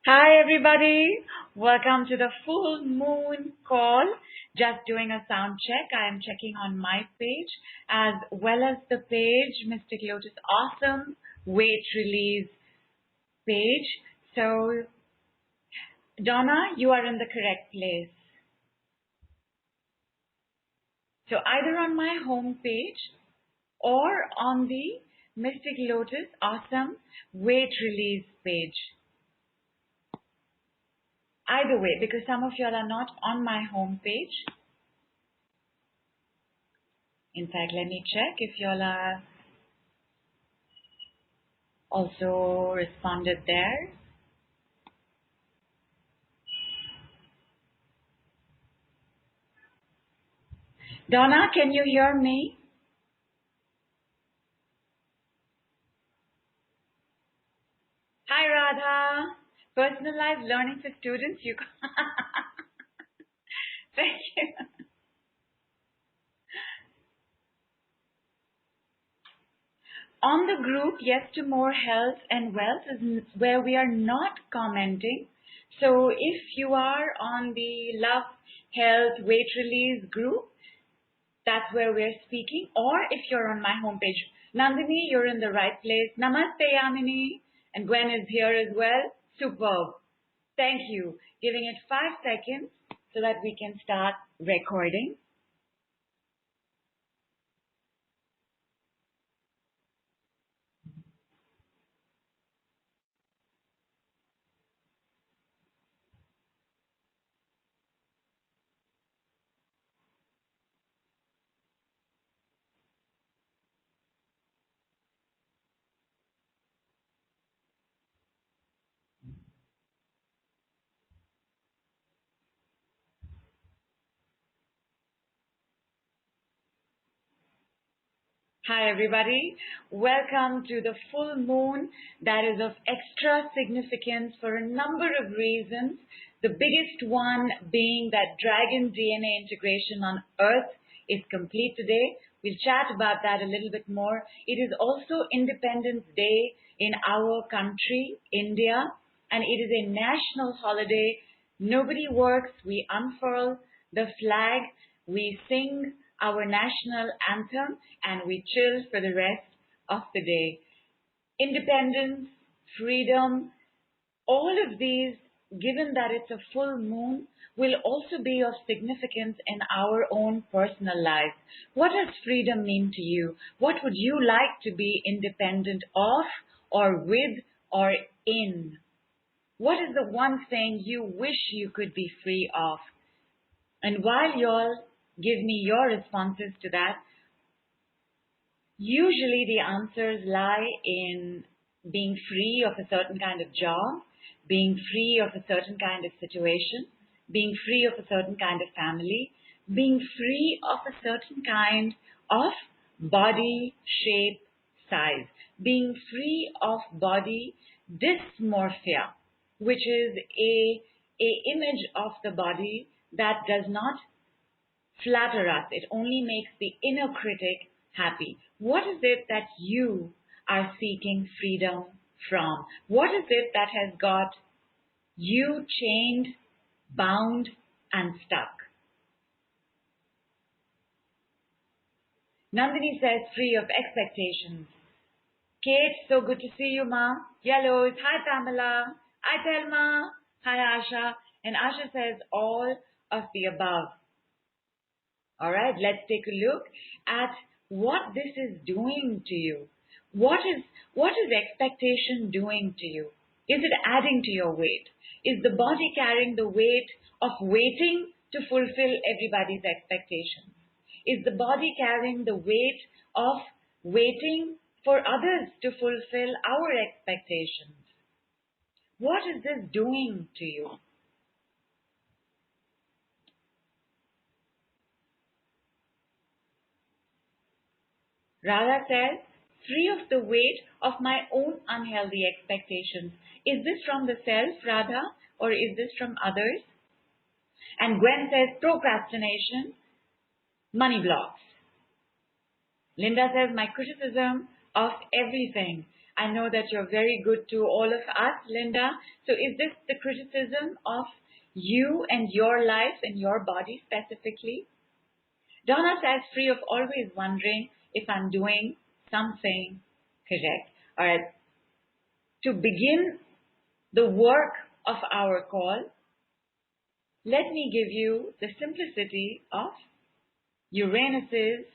Hi everybody, welcome to the full moon call. Just doing a sound check. I am checking on my page as well as the page Mystic Lotus Awesome Weight Release page. So Donna, you are in the correct place. So either on my home page or on the Mystic Lotus Awesome Weight Release page. Either way, because some of y'all are not on my home page. In fact, let me check if y'all are also responded there. Donna, can you hear me? Hi, Radha. Personalized learning for students. You. Thank you. On the group, Yes to More Health and Wealth is where we are not commenting. So if you are on the Love, Health, Weight Release group, that's where we're speaking. Or if you're on my homepage, Nandini, you're in the right place. Namaste, Yamini. And Gwen is here as well. Superb. Thank you. Giving it 5 seconds so that we can start recording. Hi everybody, welcome to the full moon that is of extra significance for a number of reasons. The biggest one being that dragon DNA integration on Earth is complete today. We'll chat about that a little bit more. It is also Independence Day in our country, India, and it is a national holiday. Nobody works, we unfurl the flag, we sing our national anthem, and we chill for the rest of the day. Independence, freedom, all of these, given that it's a full moon, will also be of significance in our own personal lives. What does freedom mean to you? What would you like to be independent of, or with, or in? What is the one thing you wish you could be free of? And while y'all give me your responses to that, usually the answers lie in being free of a certain kind of job, being free of a certain kind of situation, being free of a certain kind of family, being free of a certain kind of body, shape, size, being free of body dysmorphia, which is a image of the body that does not flatter us. It only makes the inner critic happy. What is it that you are seeking freedom from? What is it that has got you chained, bound, and stuck? Nandini says free of expectations. Kate, so good to see you, Ma. Yellows, hi Tamala. Hi Thelma. Hi Asha. And Asha says all of the above. All right, let's take a look at what this is doing to you. What is expectation doing to you? Is it adding to your weight? Is the body carrying the weight of waiting to fulfill everybody's expectations? Is the body carrying the weight of waiting for others to fulfill our expectations? What is this doing to you? Radha says, free of the weight of my own unhealthy expectations. Is this from the self, Radha, or is this from others? And Gwen says, procrastination, money blocks. Linda says, my criticism of everything. I know that you're very good to all of us, Linda. So is this the criticism of you and your life and your body specifically? Donna says, free of always wondering if I'm doing something correct. All right. To begin the work of our call, let me give you the simplicity of Uranus's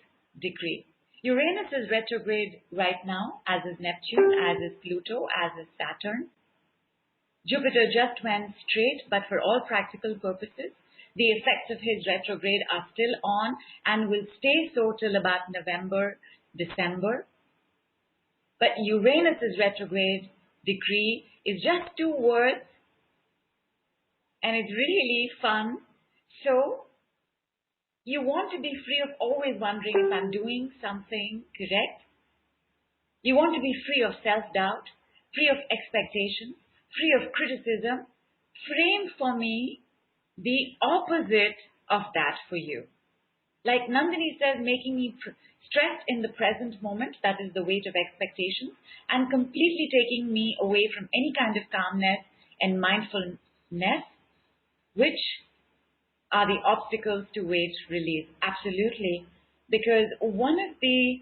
decree. Uranus is retrograde right now, as is Neptune, as is Pluto, as is Saturn. Jupiter just went straight, but for all practical purposes, the effects of his retrograde are still on and will stay so till about November, December. But Uranus's retrograde decree is just 2 words, and it's really fun. So, you want to be free of always wondering if I'm doing something correct. You want to be free of self-doubt, free of expectations, free of criticism. Frame for me the opposite of that for you. Like Nandini says, making me stressed in the present moment, that is the weight of expectations, and completely taking me away from any kind of calmness and mindfulness, which are the obstacles to weight release. Absolutely. Because one of the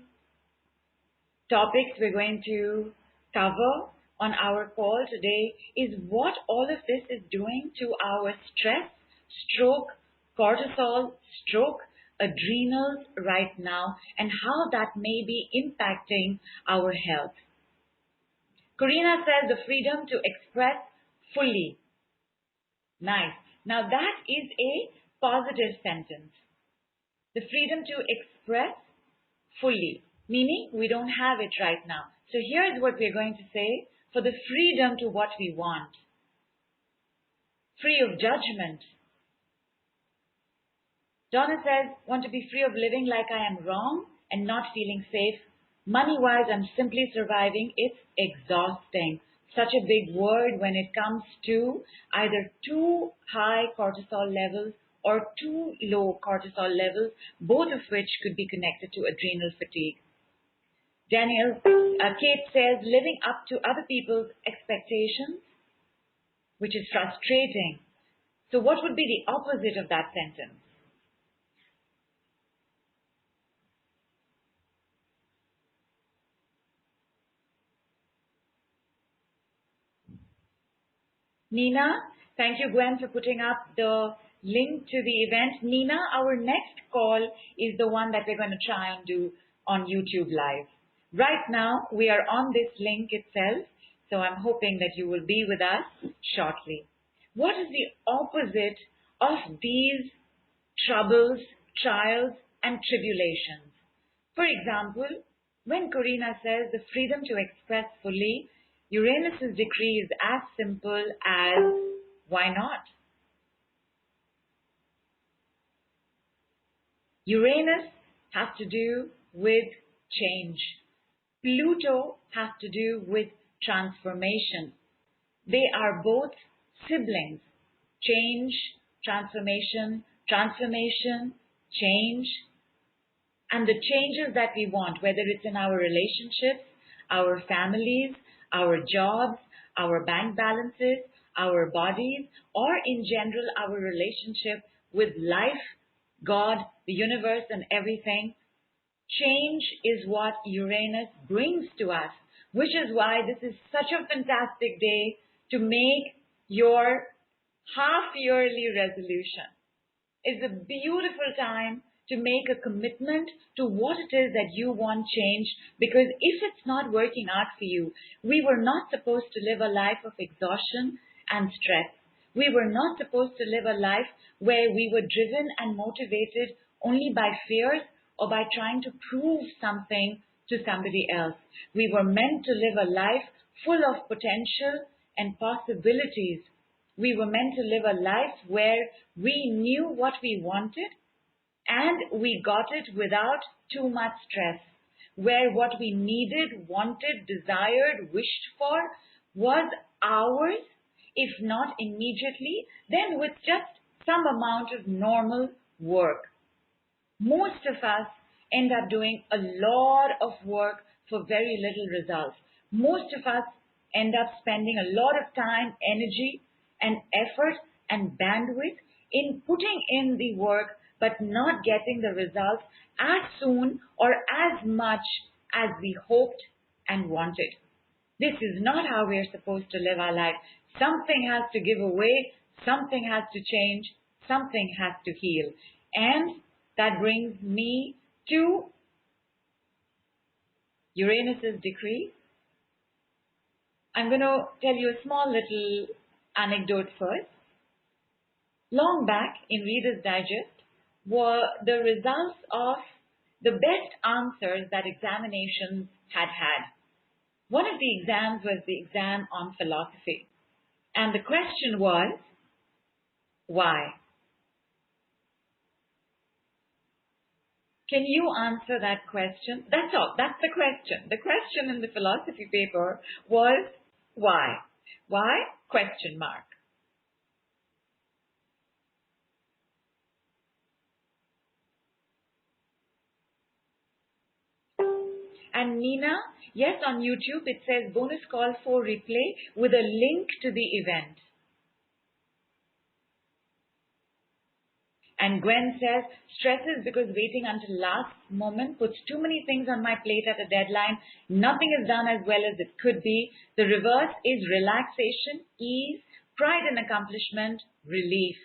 topics we're going to cover on our call today is what all of this is doing to our stress, stroke, cortisol, stroke, adrenals right now, and how that may be impacting our health. Corina says the freedom to express fully. Nice. Now that is a positive sentence. The freedom to express fully, meaning we don't have it right now. So here is what we're going to say for the freedom to what we want. Free of judgment. Donna says, want to be free of living like I am wrong and not feeling safe. Money-wise, I'm simply surviving. It's exhausting. Such a big word when it comes to either too high cortisol levels or too low cortisol levels, both of which could be connected to adrenal fatigue. Kate says, living up to other people's expectations, which is frustrating. So what would be the opposite of that sentence? Nina, thank you, Gwen, for putting up the link to the event. Nina, our next call is the one that we're going to try and do on YouTube Live. Right now, we are on this link itself, so I'm hoping that you will be with us shortly. What is the opposite of these troubles, trials, and tribulations? For example, when Corina says the freedom to express fully, Uranus's decree is as simple as, why not? Uranus has to do with change. Pluto has to do with transformation. They are both siblings. Change, transformation, transformation, change. And the changes that we want, whether it's in our relationships, our families, our jobs, our bank balances, our bodies, or in general our relationship with life, God, the universe, and everything. Change is what Uranus brings to us, which is why this is such a fantastic day to make your half-yearly resolution. It's a beautiful time to make a commitment to what it is that you want change, because if it's not working out for you, we were not supposed to live a life of exhaustion and stress. We were not supposed to live a life where we were driven and motivated only by fears or by trying to prove something to somebody else. We were meant to live a life full of potential and possibilities. We were meant to live a life where we knew what we wanted and we got it without too much stress, where what we needed, wanted, desired, wished for was ours, if not immediately, then with just some amount of normal work. Most of us end up doing a lot of work for very little results. most of us end up spending a lot of time, energy, and effort and bandwidth in putting in the work but not getting the results as soon or as much as we hoped and wanted. This is not how we are supposed to live our life. Something has to give away, something has to change, something has to heal. And that brings me to Uranus's decree. I'm going to tell you a small little anecdote first. Long back in Reader's Digest were the results of the best answers that examinations had had. One of the exams was the exam on philosophy. And the question was, why? Can you answer that question? That's all. That's the question. The question in the philosophy paper was, why? Why? Question mark. And Nina, yes, on YouTube it says bonus call for replay with a link to the event. And Gwen says, stresses because waiting until last moment puts too many things on my plate at a deadline. Nothing is done as well as it could be. The reverse is relaxation, ease, pride in accomplishment, relief.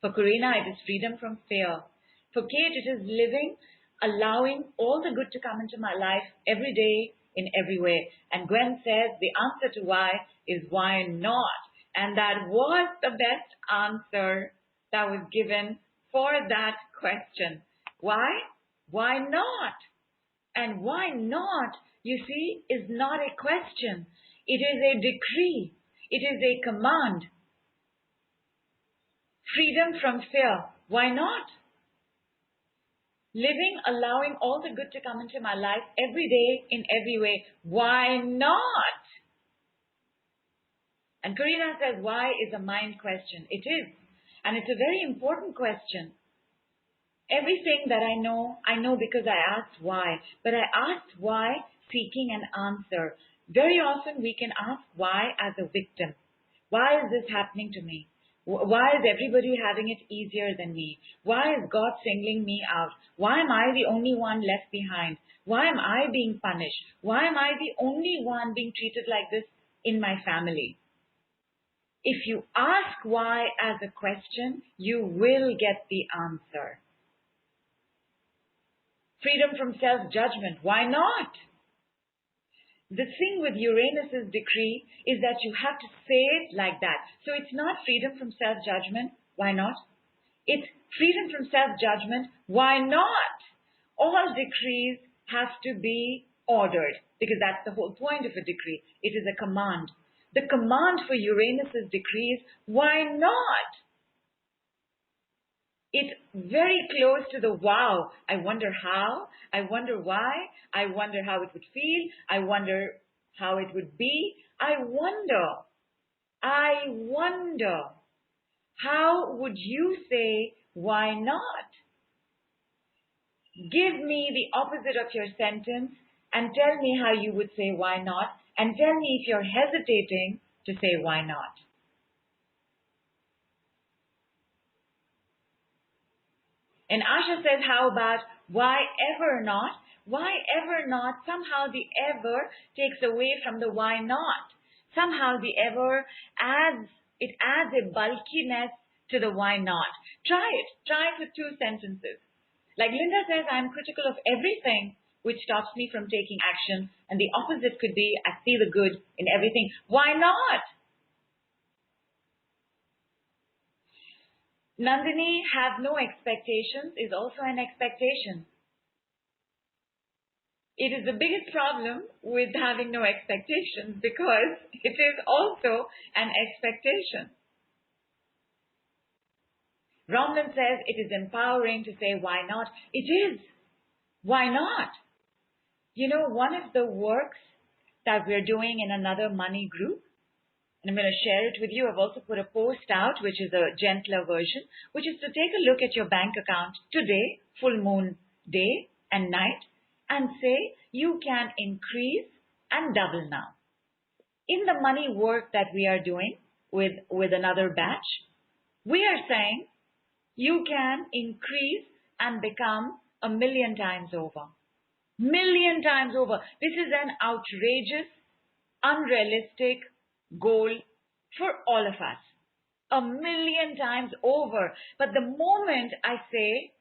For Karina, it is freedom from fear. For Kate, it is living, allowing all the good to come into my life every day in every way. And Gwen says the answer to why is why not? And that was the best answer that was given for that question. Why? Why not? And why not, you see, is not a question. It is a decree. It is a command. Freedom from fear. Why not? Living, allowing all the good to come into my life every day in every way. Why not? And Karina says, why is a mind question? It is. And it's a very important question. Everything that I know because I asked why. But I asked why seeking an answer. Very often we can ask why as a victim. Why is this happening to me? Why is everybody having it easier than me? Why is God singling me out? Why am I the only one left behind? Why am I being punished? Why am I the only one being treated like this in my family? If you ask why as a question, you will get the answer. Freedom from self-judgment. Why not? The thing with Uranus's decree is that you have to say it like that. So it's not freedom from self-judgment. Why not? It's freedom from self-judgment. Why not? All decrees have to be ordered because that's the whole point of a decree. It is a command. The command for Uranus's decree is why not? It's very close to the wow. I wonder how. I wonder why. I wonder how it would feel. I wonder how it would be. I wonder. How would you say why not? Give me the opposite of your sentence and tell me how you would say why not, and tell me if you're hesitating to say why not. And Asha says, how about why ever not? Why ever not? Somehow the ever takes away from the why not. Somehow the ever adds a bulkiness to the why not. Try it with two sentences. Like Linda says, I'm critical of everything which stops me from taking action. And the opposite could be, I see the good in everything. Why not? Nandini, have no expectations is also an expectation. It is the biggest problem with having no expectations because it is also an expectation. Romlan says it is empowering to say why not. It is. Why not? You know, one of the works that we're doing in another money group, and I'm going to share it with you. I've also put a post out, which is a gentler version, which is to take a look at your bank account today, full moon day and night, and say you can increase and double now. in the money work that we are doing with another batch, we are saying you can increase and become 1,000,000 times over. 1,000,000 times over. This is an outrageous, unrealistic goal for all of us. 1,000,000 times over. But the moment I say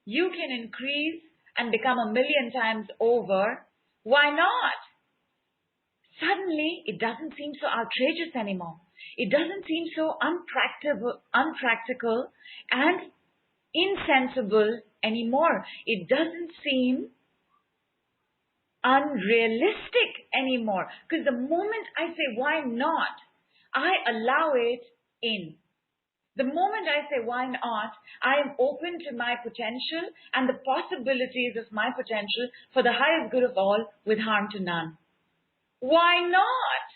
you can increase and become 1,000,000 times over, why not? Suddenly, it doesn't seem so outrageous anymore. It doesn't seem so unpractical and insensible anymore. It doesn't seem unrealistic anymore. Because the moment I say, why not, I allow it in. The moment I say, why not, I am open to my potential and the possibilities of my potential for the highest good of all with harm to none. Why not?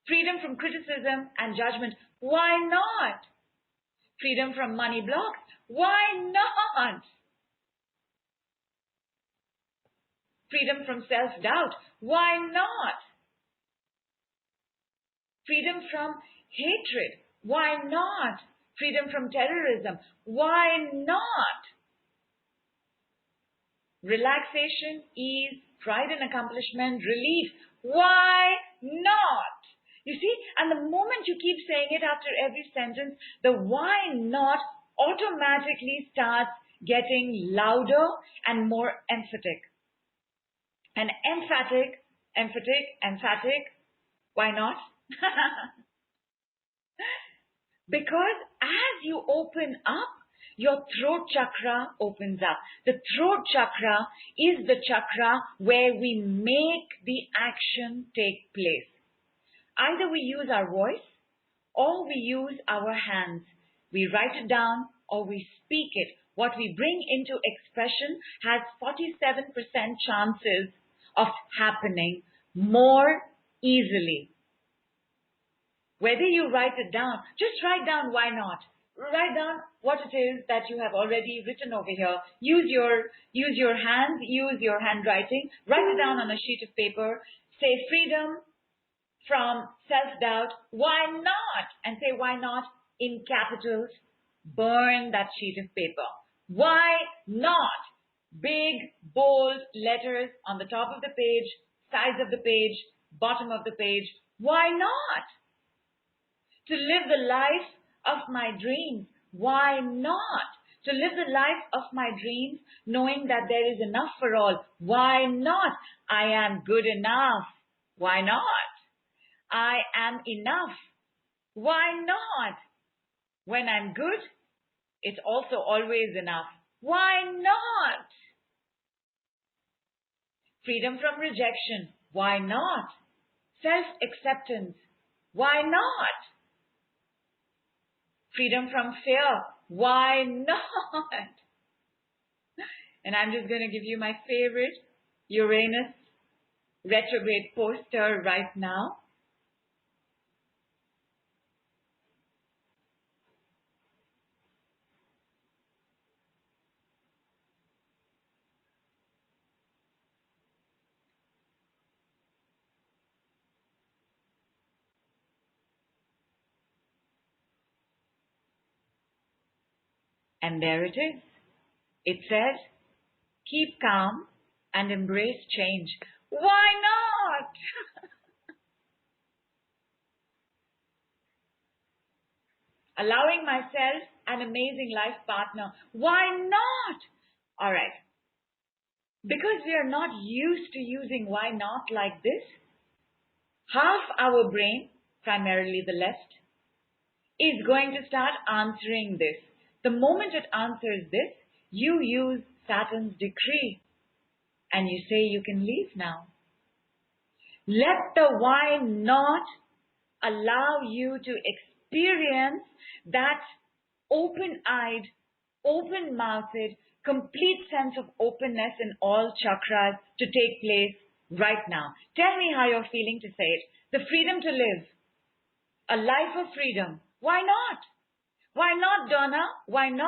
Freedom from criticism and judgment. Why not? Freedom from money blocks. Why not? Freedom from self-doubt. Why not? Freedom from hatred. Why not? Freedom from terrorism. Why not? Relaxation, ease, pride in accomplishment, relief. Why not? You see, and the moment you keep saying it after every sentence, the why not automatically starts getting louder and more emphatic. And emphatic, why not? Because as you open up, your throat chakra opens up. The throat chakra is the chakra where we make the action take place. Either we use our voice or we use our hands. We write it down or we speak it. What we bring into expression has 47% chances of happening more easily. Whether you write it down, just write down why not. Write down what it is that you have already written over here. Use your hands, use your handwriting. Write it down on a sheet of paper. Say freedom from self-doubt. Why not? And say why not in capitals. Burn that sheet of paper. Why not? Big, bold letters on the top of the page, sides of the page, bottom of the page. Why not? To live the life of my dreams. Why not? To live the life of my dreams knowing that there is enough for all. Why not? I am good enough. Why not? I am enough. Why not? When I'm good, it's also always enough. Why not? Freedom from rejection. Why not? Self-acceptance. Why not? Freedom from fear. Why not? And I'm just going to give you my favorite Uranus Retrograde poster right now. And there it is. It says, keep calm and embrace change. Why not? Allowing myself an amazing life partner. Why not? All right. Because we are not used to using why not like this, half our brain, primarily the left, is going to start answering this. The moment it answers this, you use Saturn's decree and you say you can leave now. Let the why not allow you to experience that open-eyed, open-mouthed, complete sense of openness in all chakras to take place right now. Tell me how you're feeling to say it. The freedom to live. A life of freedom. Why not? Why not, Donna? Why not?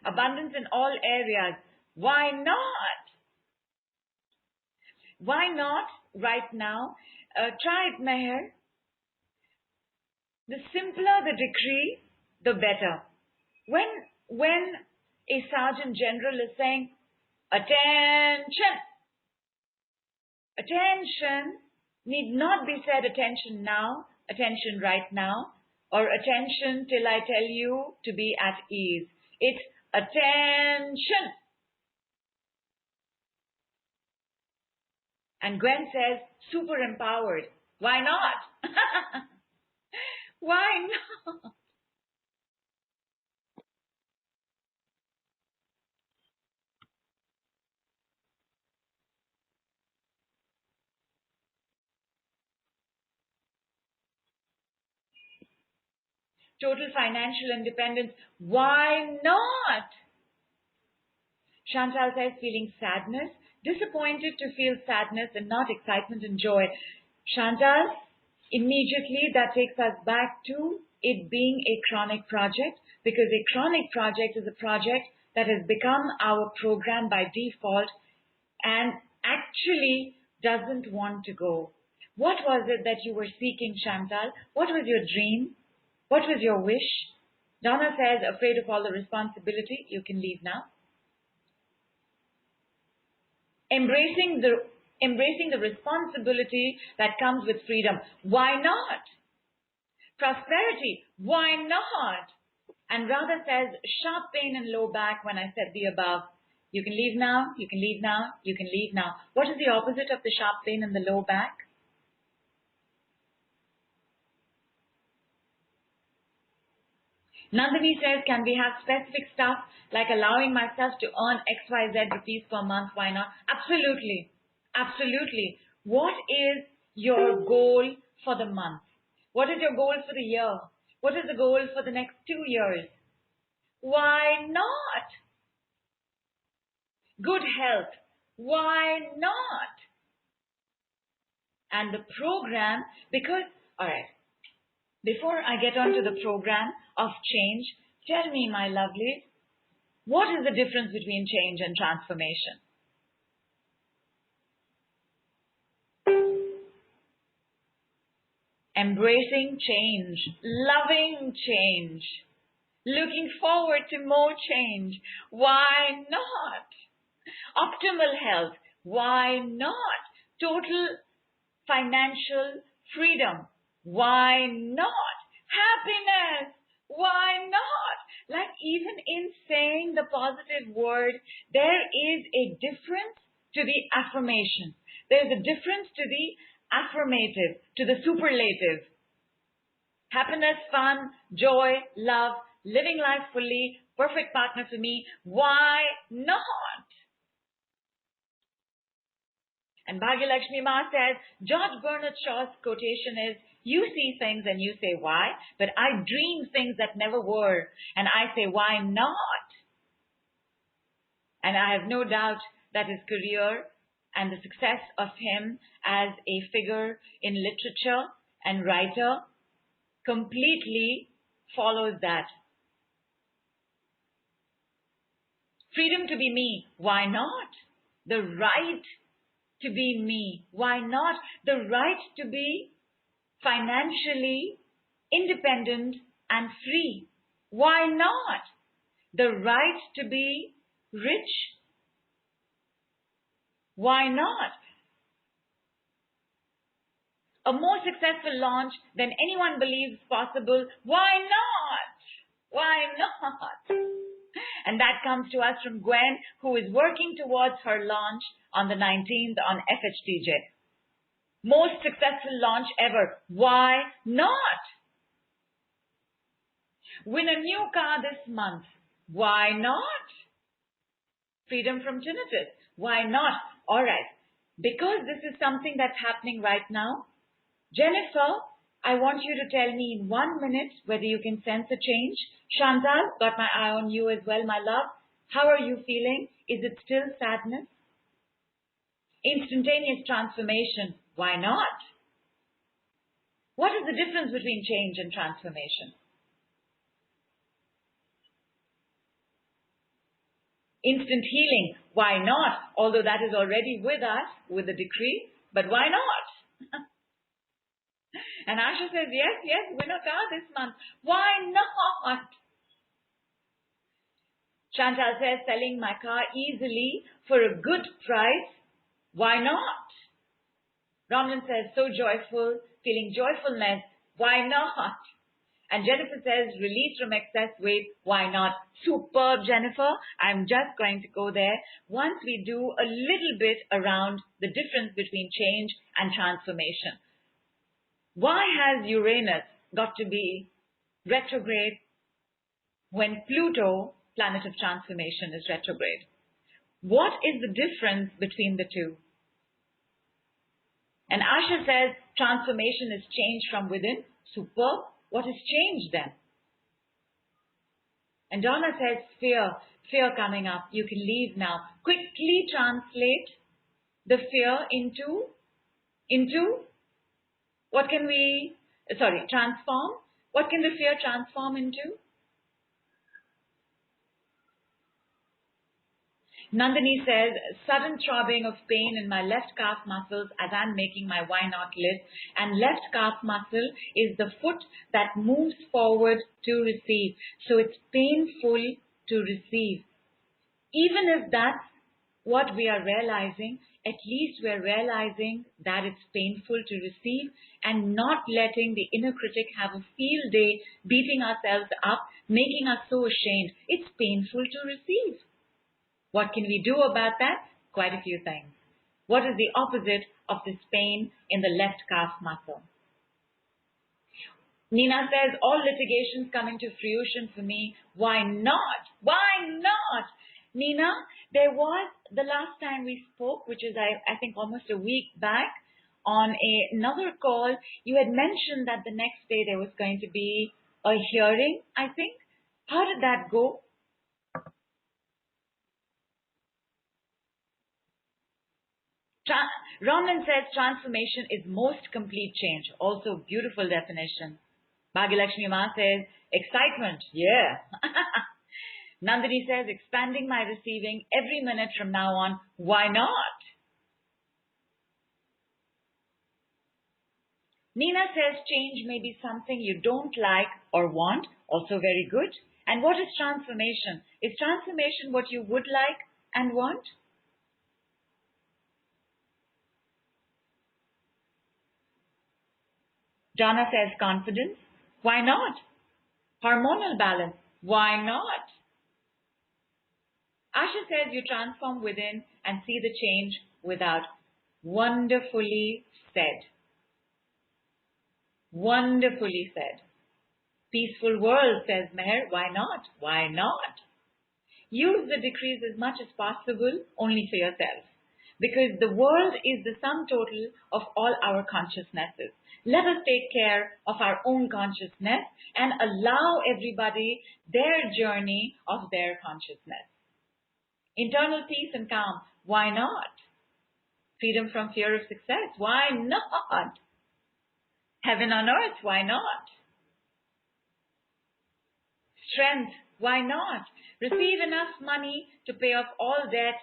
Abundance in all areas. Why not? Why not right now? Try it, Meher. The simpler the decree, the better. When a Sergeant General is saying, attention, attention need not be said attention now, attention right now, or attention till I tell you to be at ease. It's attention. And Gwen says, super empowered. Why not? Why not? Total financial independence. Why not? Chantal says, feeling sadness. Disappointed to feel sadness and not excitement and joy. Chantal, immediately that takes us back to it being a chronic project, because a chronic project is a project that has become our program by default and actually doesn't want to go. What was it that you were seeking, Chantal? What was your dream? What was your wish? Donna says, afraid of all the responsibility. You can leave now. Embracing the responsibility that comes with freedom. Why not? Prosperity. Why not? And Radha says, sharp pain and low back when I said the above. You can leave now, you can leave now, you can leave now. What is the opposite of the sharp pain and the low back? Nandini says, can we have specific stuff like allowing myself to earn XYZ rupees per month? Why not? Absolutely. Absolutely. What is your goal for the month? What is your goal for the year? What is the goal for the next 2 years? Why not? Good health. Why not? And the program, because, alright, before I get on to the program of change, tell me, my lovelies, what is the difference between change and transformation? Embracing change, loving change, looking forward to more change. Why not? Optimal health. Why not? Total financial freedom. Why not? Happiness. Why not? Like even in saying the positive word, there is a difference to the affirmation. There is a difference to the affirmative, to the superlative. Happiness, fun, joy, love, living life fully, perfect partner for me. Why not? And Bhagyalakshmi Ma says, George Bernard Shaw's quotation is, you see things and you say why, but I dream things that never were, and I say why not? And I have no doubt that his career and the success of him as a figure in literature and writer completely follows that. Freedom to be me, why not? The right to be me, why not? The right to be financially independent and free, why not? The right to be rich, why not? A more successful launch than anyone believes possible, why not? Why not? And that comes to us from Gwen, who is working towards her launch on the 19th on FHTJ. Most successful launch ever. Why not? Win a new car this month. Why not? Freedom from tinnitus. Why not? All right. Because this is something that's happening right now, Jennifer, I want you to tell me in 1 minute whether you can sense a change. Chantal, got my eye on you as well, my love. How are you feeling? Is it still sadness? Instantaneous transformation. Why not? What is the difference between change and transformation? Instant healing, why not? Although that is already with us, with the decree, but why not? And Asha says, yes, win a car this month. Why not? Chantal says, selling my car easily for a good price. Why not? Ramlan says, so joyful, feeling joyfulness. Why not? And Jennifer says, release from excess weight. Why not? Superb, Jennifer. I'm just going to go there once we do a little bit around the difference between change and transformation. Why has Uranus got to be retrograde when Pluto, planet of transformation, is retrograde? What is the difference between the two? And Asha says transformation is change from within. Superb. What has changed then? And Donna says fear coming up. You can leave now. Quickly translate the fear into what can we, transform. What can the fear transform into? Nandini says, sudden throbbing of pain in my left calf muscles as I'm making my why not list. And left calf muscle is the foot that moves forward to receive. So it's painful to receive. Even if that's what we are realizing, at least we're realizing that it's painful to receive and not letting the inner critic have a field day, beating ourselves up, making us so ashamed. It's painful to receive. What can we do about that? Quite a few things. What is the opposite of this pain in the left calf muscle? Nina says, all litigations coming to fruition for me. Why not? Why not? Nina, there was the last time we spoke, which is I think almost a week back, on another call, you had mentioned that the next day there was going to be a hearing, I think. How did that go? Ramlan says transformation is most complete change. Also beautiful definition. Bhagyalakshmi Ma says excitement. Yeah. Nandini says expanding my receiving every minute from now on. Why not? Nina says change may be something you don't like or want. Also very good. And what is transformation? Is transformation what you would like and want? Donna says confidence. Why not? Hormonal balance. Why not? Asha says you transform within and see the change without. Wonderfully said. Wonderfully said. Peaceful world, says Meher. Why not? Why not? Use the decrees as much as possible only for yourself. Because the world is the sum total of all our consciousnesses. Let us take care of our own consciousness and allow everybody their journey of their consciousness. Internal peace and calm. Why not? Freedom from fear of success. Why not? Heaven on earth. Why not? Strength. Why not? Receive enough money to pay off all debt.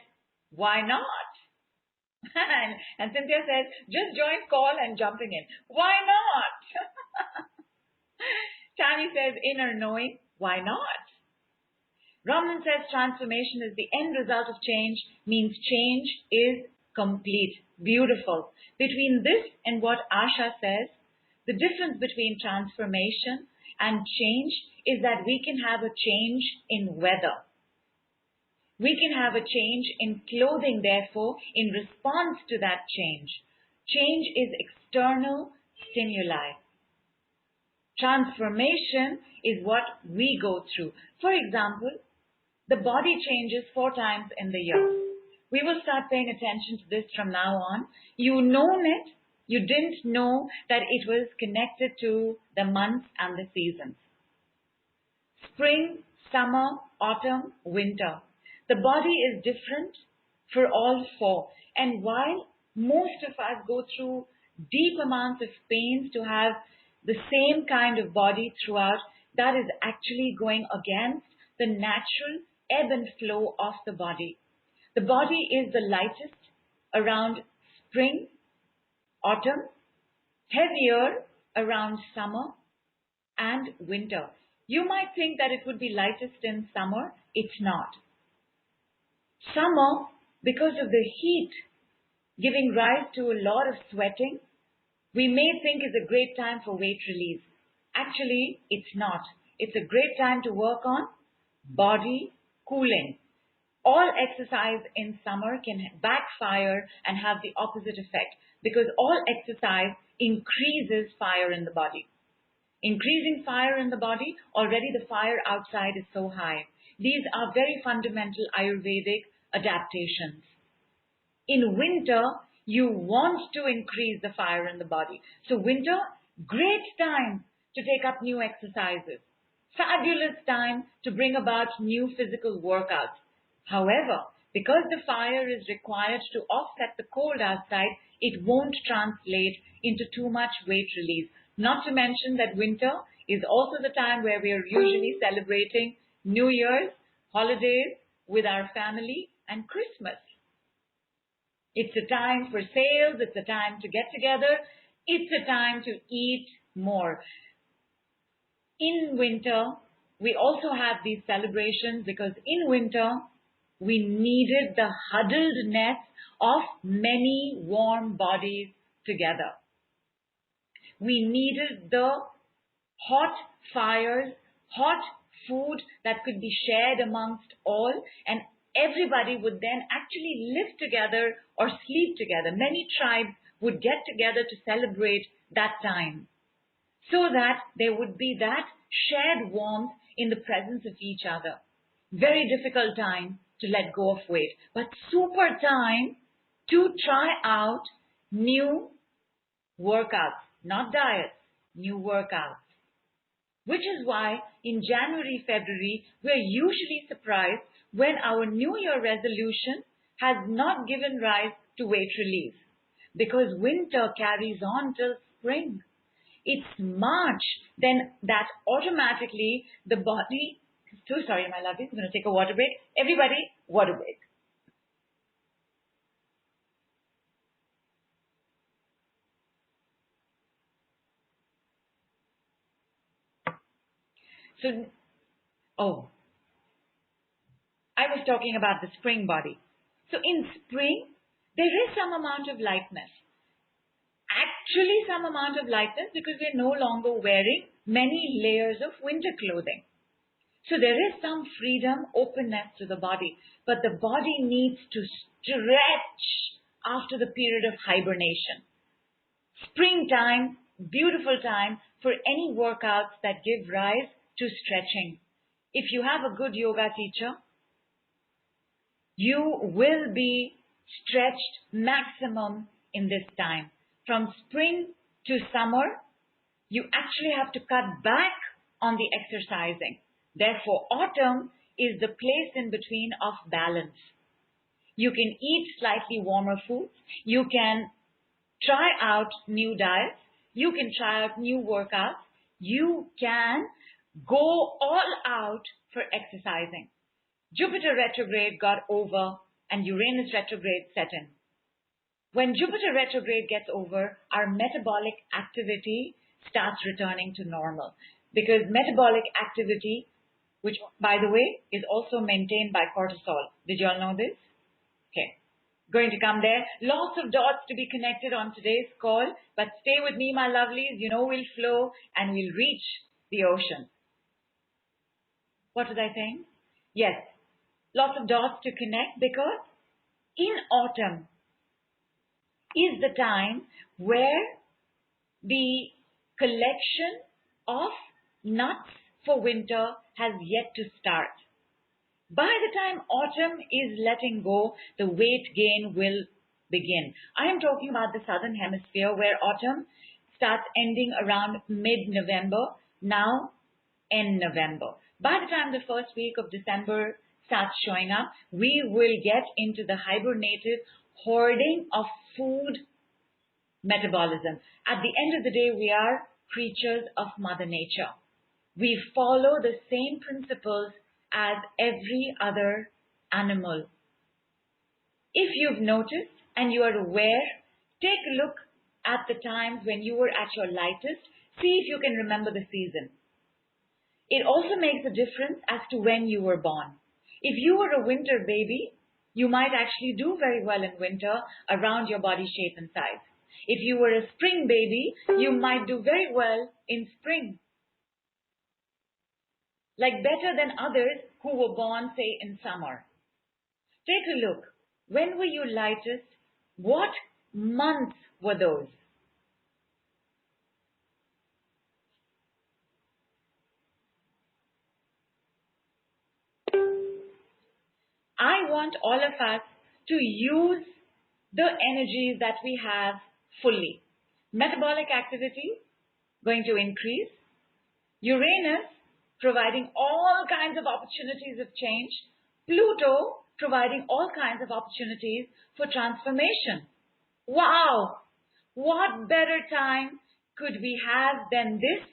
Why not? And Cynthia says, just join call and jumping in. Why not? Tani says, inner knowing. Why not? Ramlan says, transformation is the end result of change, means change is complete. Beautiful. Between this and what Asha says, the difference between transformation and change is that we can have a change in weather. We can have a change in clothing, therefore, in response to that change. Change is external stimuli. Transformation is what we go through. For example, the body changes 4 times in the year. We will start paying attention to this from now on. You known it. You didn't know that it was connected to the months and the seasons. Spring, summer, autumn, winter. The body is different for all 4. And while most of us go through deep amounts of pains to have the same kind of body throughout, that is actually going against the natural ebb and flow of the body. The body is the lightest around spring, autumn, heavier around summer and winter. You might think that it would be lightest in summer. It's not. Summer, because of the heat giving rise to a lot of sweating, we may think is a great time for weight release. Actually, it's not. It's a great time to work on body cooling. All exercise in summer can backfire and have the opposite effect, because all exercise increases fire in the body. Increasing fire in the body, already the fire outside is so high. These are very fundamental Ayurvedic adaptations. In winter, you want to increase the fire in the body. So winter, great time to take up new exercises. Fabulous time to bring about new physical workouts. However, because the fire is required to offset the cold outside, it won't translate into too much weight release. Not to mention that winter is also the time where we are usually celebrating New Year's, holidays with our family, and Christmas. It's a time for sales, it's a time to get together, it's a time to eat more. In winter, we also have these celebrations because in winter, we needed the huddledness of many warm bodies together. We needed the hot fires, hot food that could be shared amongst all, and everybody would then actually live together or sleep together. Many tribes would get together to celebrate that time, so that there would be that shared warmth in the presence of each other. Very difficult time to let go of weight, but super time to try out new workouts, not diets, new workouts. Which is why in January, February, we're usually surprised when our New Year resolution has not given rise to weight release, because winter carries on till spring. It's March, then that automatically the body, so sorry my lovies, I'm going to take a water break. Everybody, water break. So, I was talking about the spring body. So in spring, there is some amount of lightness. Actually some amount of lightness because we're no longer wearing many layers of winter clothing. So there is some freedom, openness to the body. But the body needs to stretch after the period of hibernation. Springtime, beautiful time for any workouts that give rise to stretching. If you have a good yoga teacher, you will be stretched maximum in this time. From spring to summer, you actually have to cut back on the exercising. Therefore, autumn is the place in between of balance. You can eat slightly warmer foods. You can try out new diets. You can try out new workouts. You can go all out for exercising. Jupiter retrograde got over and Uranus retrograde set in. When Jupiter retrograde gets over, our metabolic activity starts returning to normal. Because metabolic activity, which by the way is also maintained by cortisol. Did you all know this? Okay. Going to come there. Lots of dots to be connected on today's call. But stay with me, my lovelies. You know we'll flow and we'll reach the ocean. What was I saying? Yes. Lots of dots to connect because in autumn is the time where the collection of nuts for winter has yet to start. By the time autumn is letting go, the weight gain will begin. I am talking about the southern hemisphere where autumn starts ending around mid-November, now end November. By the time the first week of December starts showing up, we will get into the hibernative hoarding of food metabolism. At the end of the day, we are creatures of Mother Nature. We follow the same principles as every other animal. If you've noticed and you are aware, take a look at the times when you were at your lightest. See if you can remember the season. It also makes a difference as to when you were born. If you were a winter baby, you might actually do very well in winter around your body shape and size. If you were a spring baby, you might do very well in spring. Like better than others who were born, say, in summer. Take a look. When were you lightest? What months were those? I want all of us to use the energies that we have fully. Metabolic activity going to increase. Uranus providing all kinds of opportunities of change. Pluto providing all kinds of opportunities for transformation. Wow! What better time could we have than this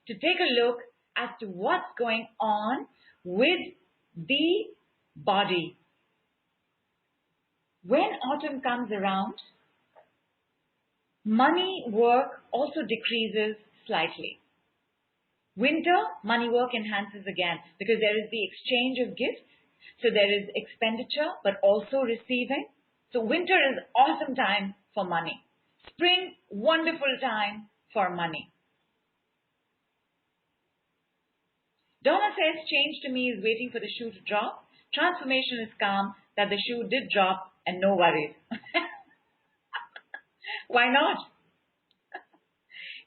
to take a look as to what's going on with the body? When autumn comes around, money work also decreases slightly. Winter, money work enhances again because there is the exchange of gifts. So there is expenditure but also receiving. So winter is awesome time for money. Spring, wonderful time for money. Donna says, change to me is waiting for the shoe to drop. Transformation is calm that the shoe did drop and no worries. Why not?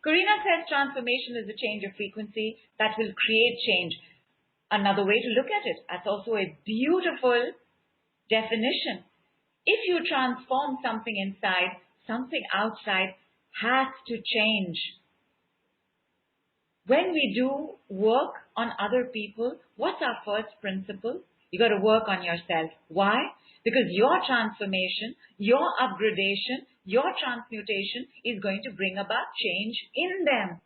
Karina says transformation is a change of frequency that will create change. Another way to look at it. That's also a beautiful definition. If you transform something inside, something outside has to change. When we do work on other people, what's our first principle? You got to work on yourself. Why? Because your transformation, your upgradation, your transmutation is going to bring about change in them.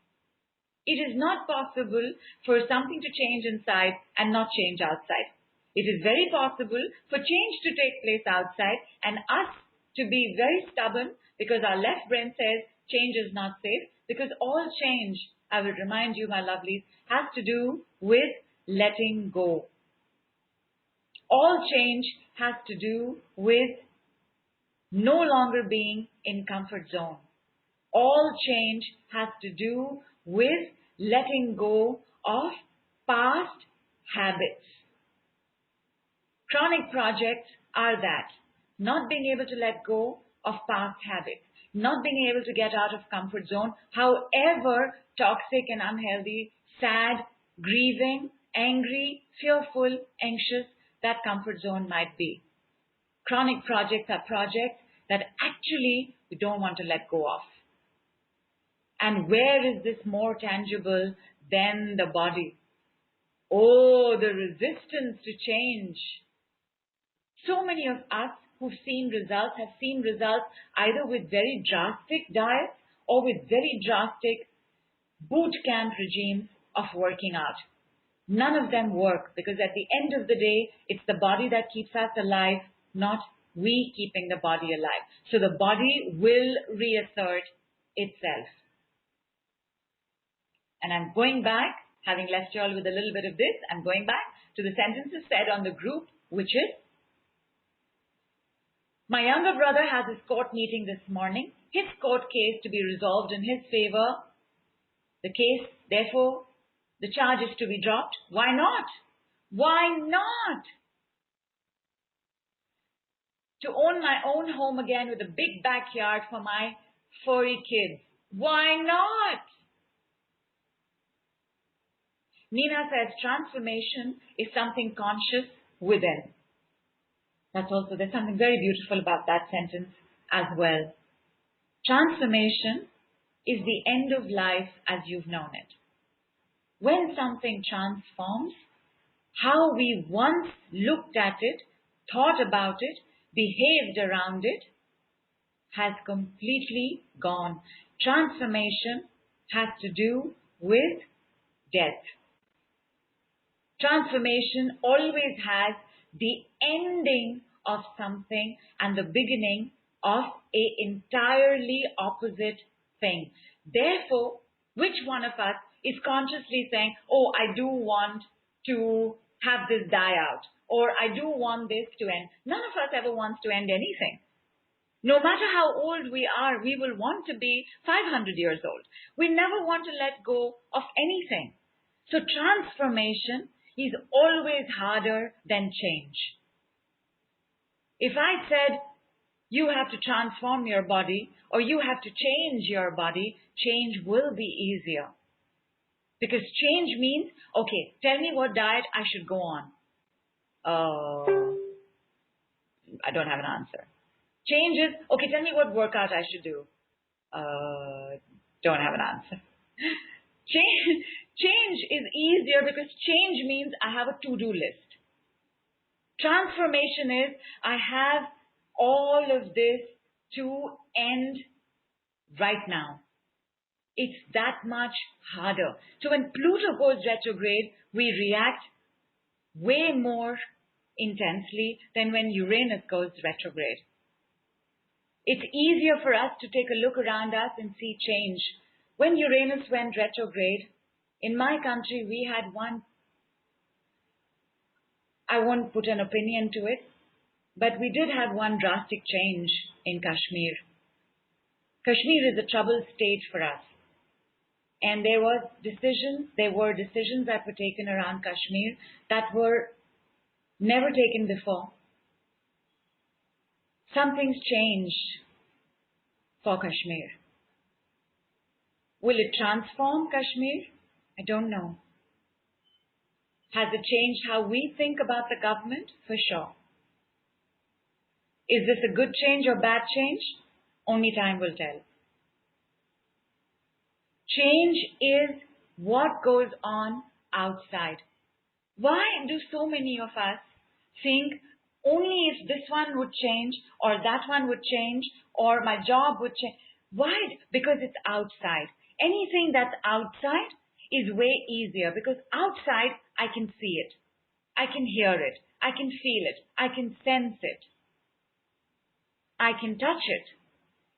It is not possible for something to change inside and not change outside. It is very possible for change to take place outside and us to be very stubborn because our left brain says change is not safe, because all change, I will remind you, my lovelies, has to do with letting go. All change has to do with no longer being in comfort zone. All change has to do with letting go of past habits. Chronic projects are that. Not being able to let go of past habits. Not being able to get out of comfort zone, however toxic and unhealthy, sad, grieving, angry, fearful, anxious that comfort zone might be. Chronic projects are projects that actually we don't want to let go of. And where is this more tangible than the body? Oh, the resistance to change. So many of us who've seen results have seen results either with very drastic diets or with very drastic boot camp regimes of working out. None of them work because at the end of the day, it's the body that keeps us alive, not we keeping the body alive. So the body will reassert itself. And I'm going back, having left you all with a little bit of this, I'm going back to the sentences said on the group, which is, my younger brother has his court meeting this morning. His court case to be resolved in his favor. The case, therefore, the charge is to be dropped. Why not? Why not? To own my own home again with a big backyard for my furry kids. Why not? Nina says transformation is something conscious within. There's something very beautiful about that sentence as well. Transformation is the end of life as you've known it. When something transforms, how we once looked at it, thought about it, behaved around it, has completely gone. Transformation has to do with death. Transformation always has the ending of something and the beginning of a entirely opposite thing. Therefore, which one of us is consciously saying, oh, I do want to have this die out, or I do want this to end? None of us ever wants to end anything. No matter how old we are, we will want to be 500 years old. We never want to let go of anything. So transformation is always harder than change. If I said, you have to transform your body or you have to change your body, change will be easier. Because change means, okay, tell me what diet I should go on. I don't have an answer. Change is, okay, tell me what workout I should do. Don't have an answer. Change is easier because change means I have a to-do list. Transformation is I have all of this to end right now. It's that much harder. So when Pluto goes retrograde, we react way more intensely than when Uranus goes retrograde. It's easier for us to take a look around us and see change. When Uranus went retrograde, in my country we had one, I won't put an opinion to it, but we did have one drastic change in Kashmir. Kashmir is a troubled state for us. And there were decisions that were taken around Kashmir that were never taken before. Something's changed for Kashmir. Will it transform Kashmir? I don't know. Has it changed how we think about the government? For sure. Is this a good change or bad change? Only time will tell. Change is what goes on outside. Why do so many of us think only if this one would change or that one would change or my job would change? Why? Because it's outside. Anything that's outside is way easier because outside I can see it. I can hear it. I can feel it. I can sense it. I can touch it.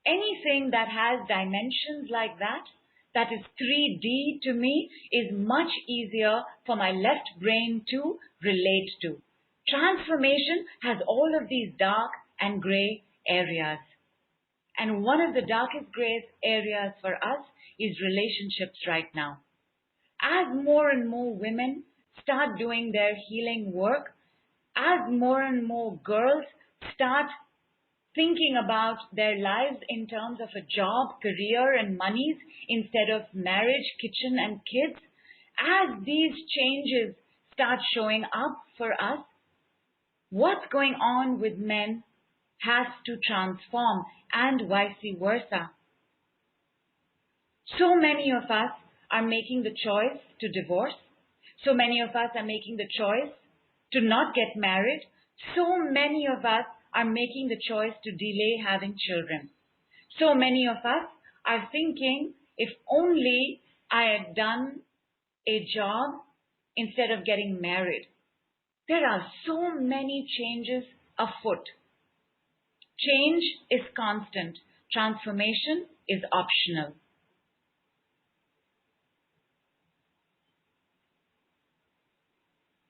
Anything that has dimensions like that, that is 3D to me, is much easier for my left brain to relate to. Transformation has all of these dark and gray areas. And one of the darkest gray areas for us is relationships right now. As more and more women start doing their healing work, as more and more girls start thinking about their lives in terms of a job, career, and monies instead of marriage, kitchen, and kids, as these changes start showing up for us, what's going on with men has to transform, and vice versa. So many of us are making the choice to divorce. So many of us are making the choice to not get married. So many of us are making the choice to delay having children. So many of us are thinking, if only I had done a job instead of getting married. There are so many changes afoot. Change is constant. Transformation is optional.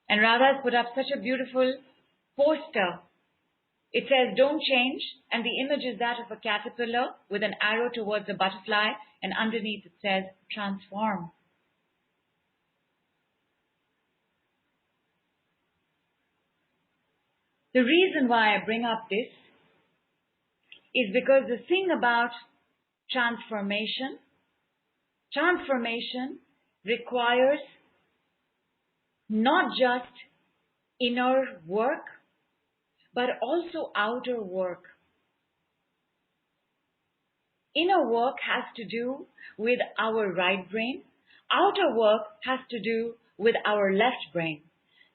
And Radha has put up such a beautiful poster. It says, don't change, and the image is that of a caterpillar with an arrow towards a butterfly, and underneath it says, transform. The reason why I bring up this is because the thing about transformation requires not just inner work, but also outer work. Inner work has to do with our right brain. Outer work has to do with our left brain.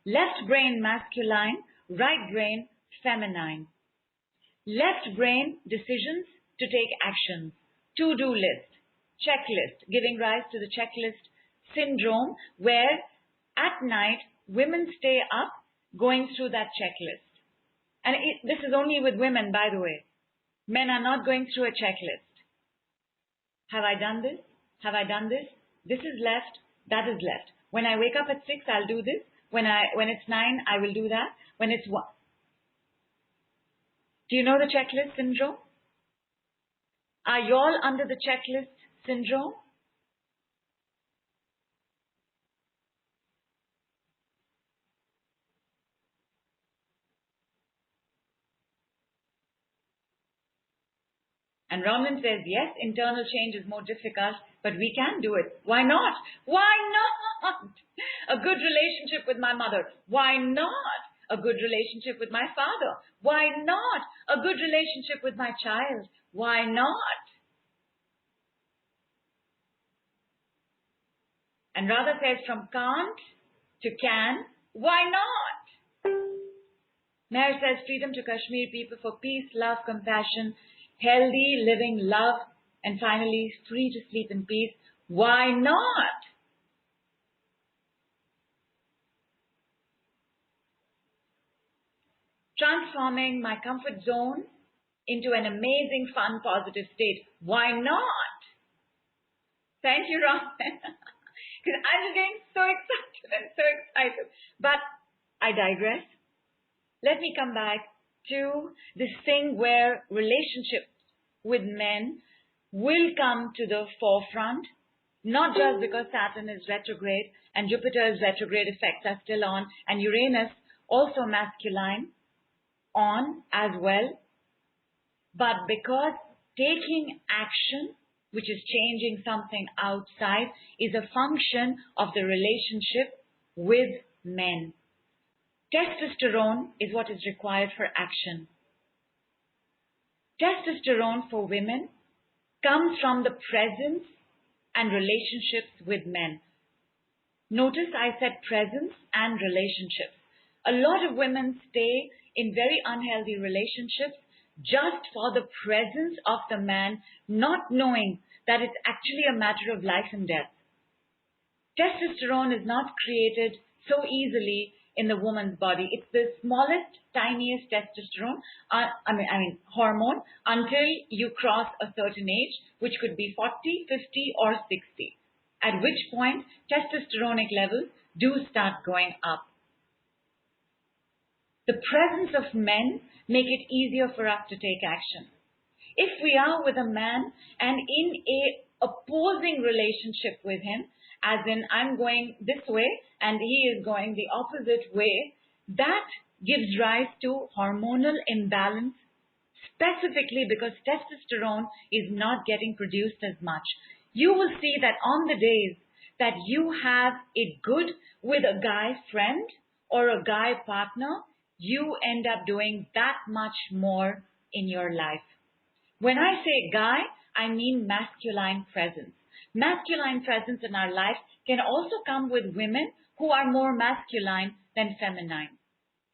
Left brain masculine, right brain feminine. Left brain decisions to take actions. To-do list, checklist, giving rise to the checklist syndrome, where at night women stay up going through that checklist. And this is only with women, by the way. Men are not going through a checklist. Have I done this? Have I done this? This is left. That is left. When I wake up at 6, I'll do this. When it's 9, I will do that. When it's 1. Do you know the checklist syndrome? Are you all under the checklist syndrome? And Ronlin says, yes, internal change is more difficult, but we can do it. Why not? Why not? A good relationship with my mother. Why not? A good relationship with my father. Why not? A good relationship with my child. Why not? And Radha says, from can't to can. Why not? Meher says, freedom to Kashmir people for peace, love, compassion, healthy living, love, and finally, free to sleep in peace. Why not? Transforming my comfort zone into an amazing, fun, positive state. Why not? Thank you, Ron. Because I'm just getting so excited and so excited. But I digress. Let me come back to this thing where relationships with men will come to the forefront, not just because Saturn is retrograde and Jupiter's retrograde effects are still on, and Uranus, also masculine, on as well, but because taking action, which is changing something outside, is a function of the relationship with men. Testosterone is what is required for action. Testosterone for women comes from the presence and relationships with men. Notice I said presence and relationships. A lot of women stay in very unhealthy relationships just for the presence of the man, not knowing that it's actually a matter of life and death. Testosterone is not created so easily in the woman's body. It's the smallest, tiniest testosterone, hormone, until you cross a certain age, which could be 40, 50, or 60, at which point testosteronic levels do start going up. The presence of men make it easier for us to take action. If we are with a man and in a opposing relationship with him, as in I'm going this way and he is going the opposite way, that gives rise to hormonal imbalance, specifically because testosterone is not getting produced as much. You will see that on the days that you have it good with a guy friend or a guy partner, you end up doing that much more in your life. When I say guy, I mean masculine presence. Masculine presence in our life can also come with women who are more masculine than feminine.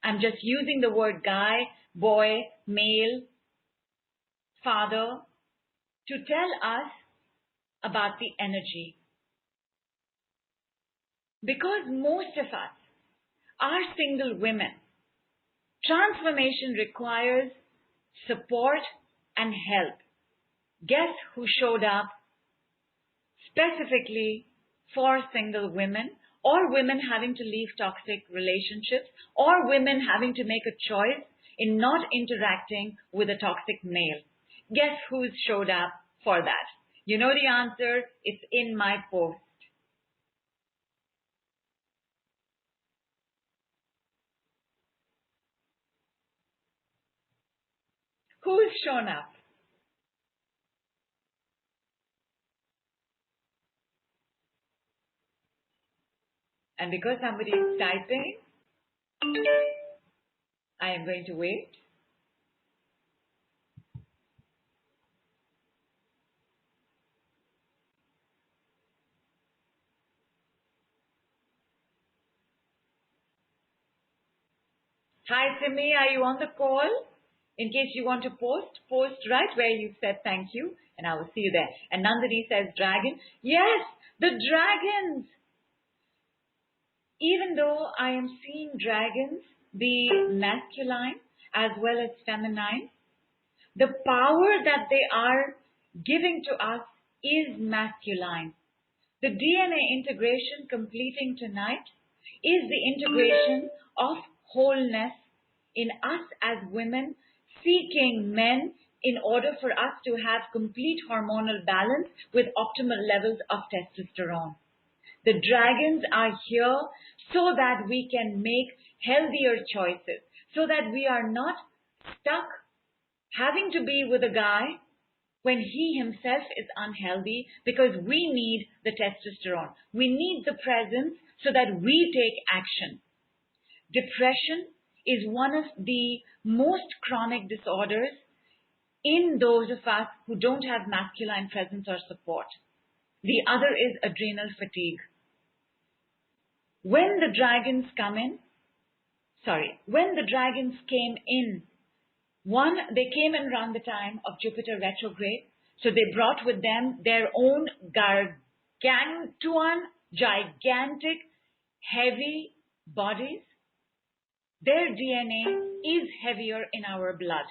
I'm just using the word guy, boy, male, father to tell us about the energy. Because most of us are single women, transformation requires support and help. Guess who showed up specifically for single women, or women having to leave toxic relationships, or women having to make a choice in not interacting with a toxic male? Guess who's showed up for that? You know the answer. It's in my post. Who's shown up? And because somebody is typing, I am going to wait. Hi, Simi, are you on the call? In case you want to post right where you said thank you, and I will see you there. And Nandini says dragon. Yes, the dragons. Even though I am seeing dragons be masculine as well as feminine, the power that they are giving to us is masculine. The DNA integration completing tonight is the integration of wholeness in us as women, seeking men in order for us to have complete hormonal balance with optimal levels of testosterone. The dragons are here so that we can make healthier choices, so that we are not stuck having to be with a guy when he himself is unhealthy, because we need the testosterone. We need the presence so that we take action. Depression is one of the most chronic disorders in those of us who don't have masculine presence or support. The other is adrenal fatigue. When the dragons came in, one, they came in around the time of Jupiter retrograde, so they brought with them their own gigantic, heavy bodies. Their DNA is heavier in our blood.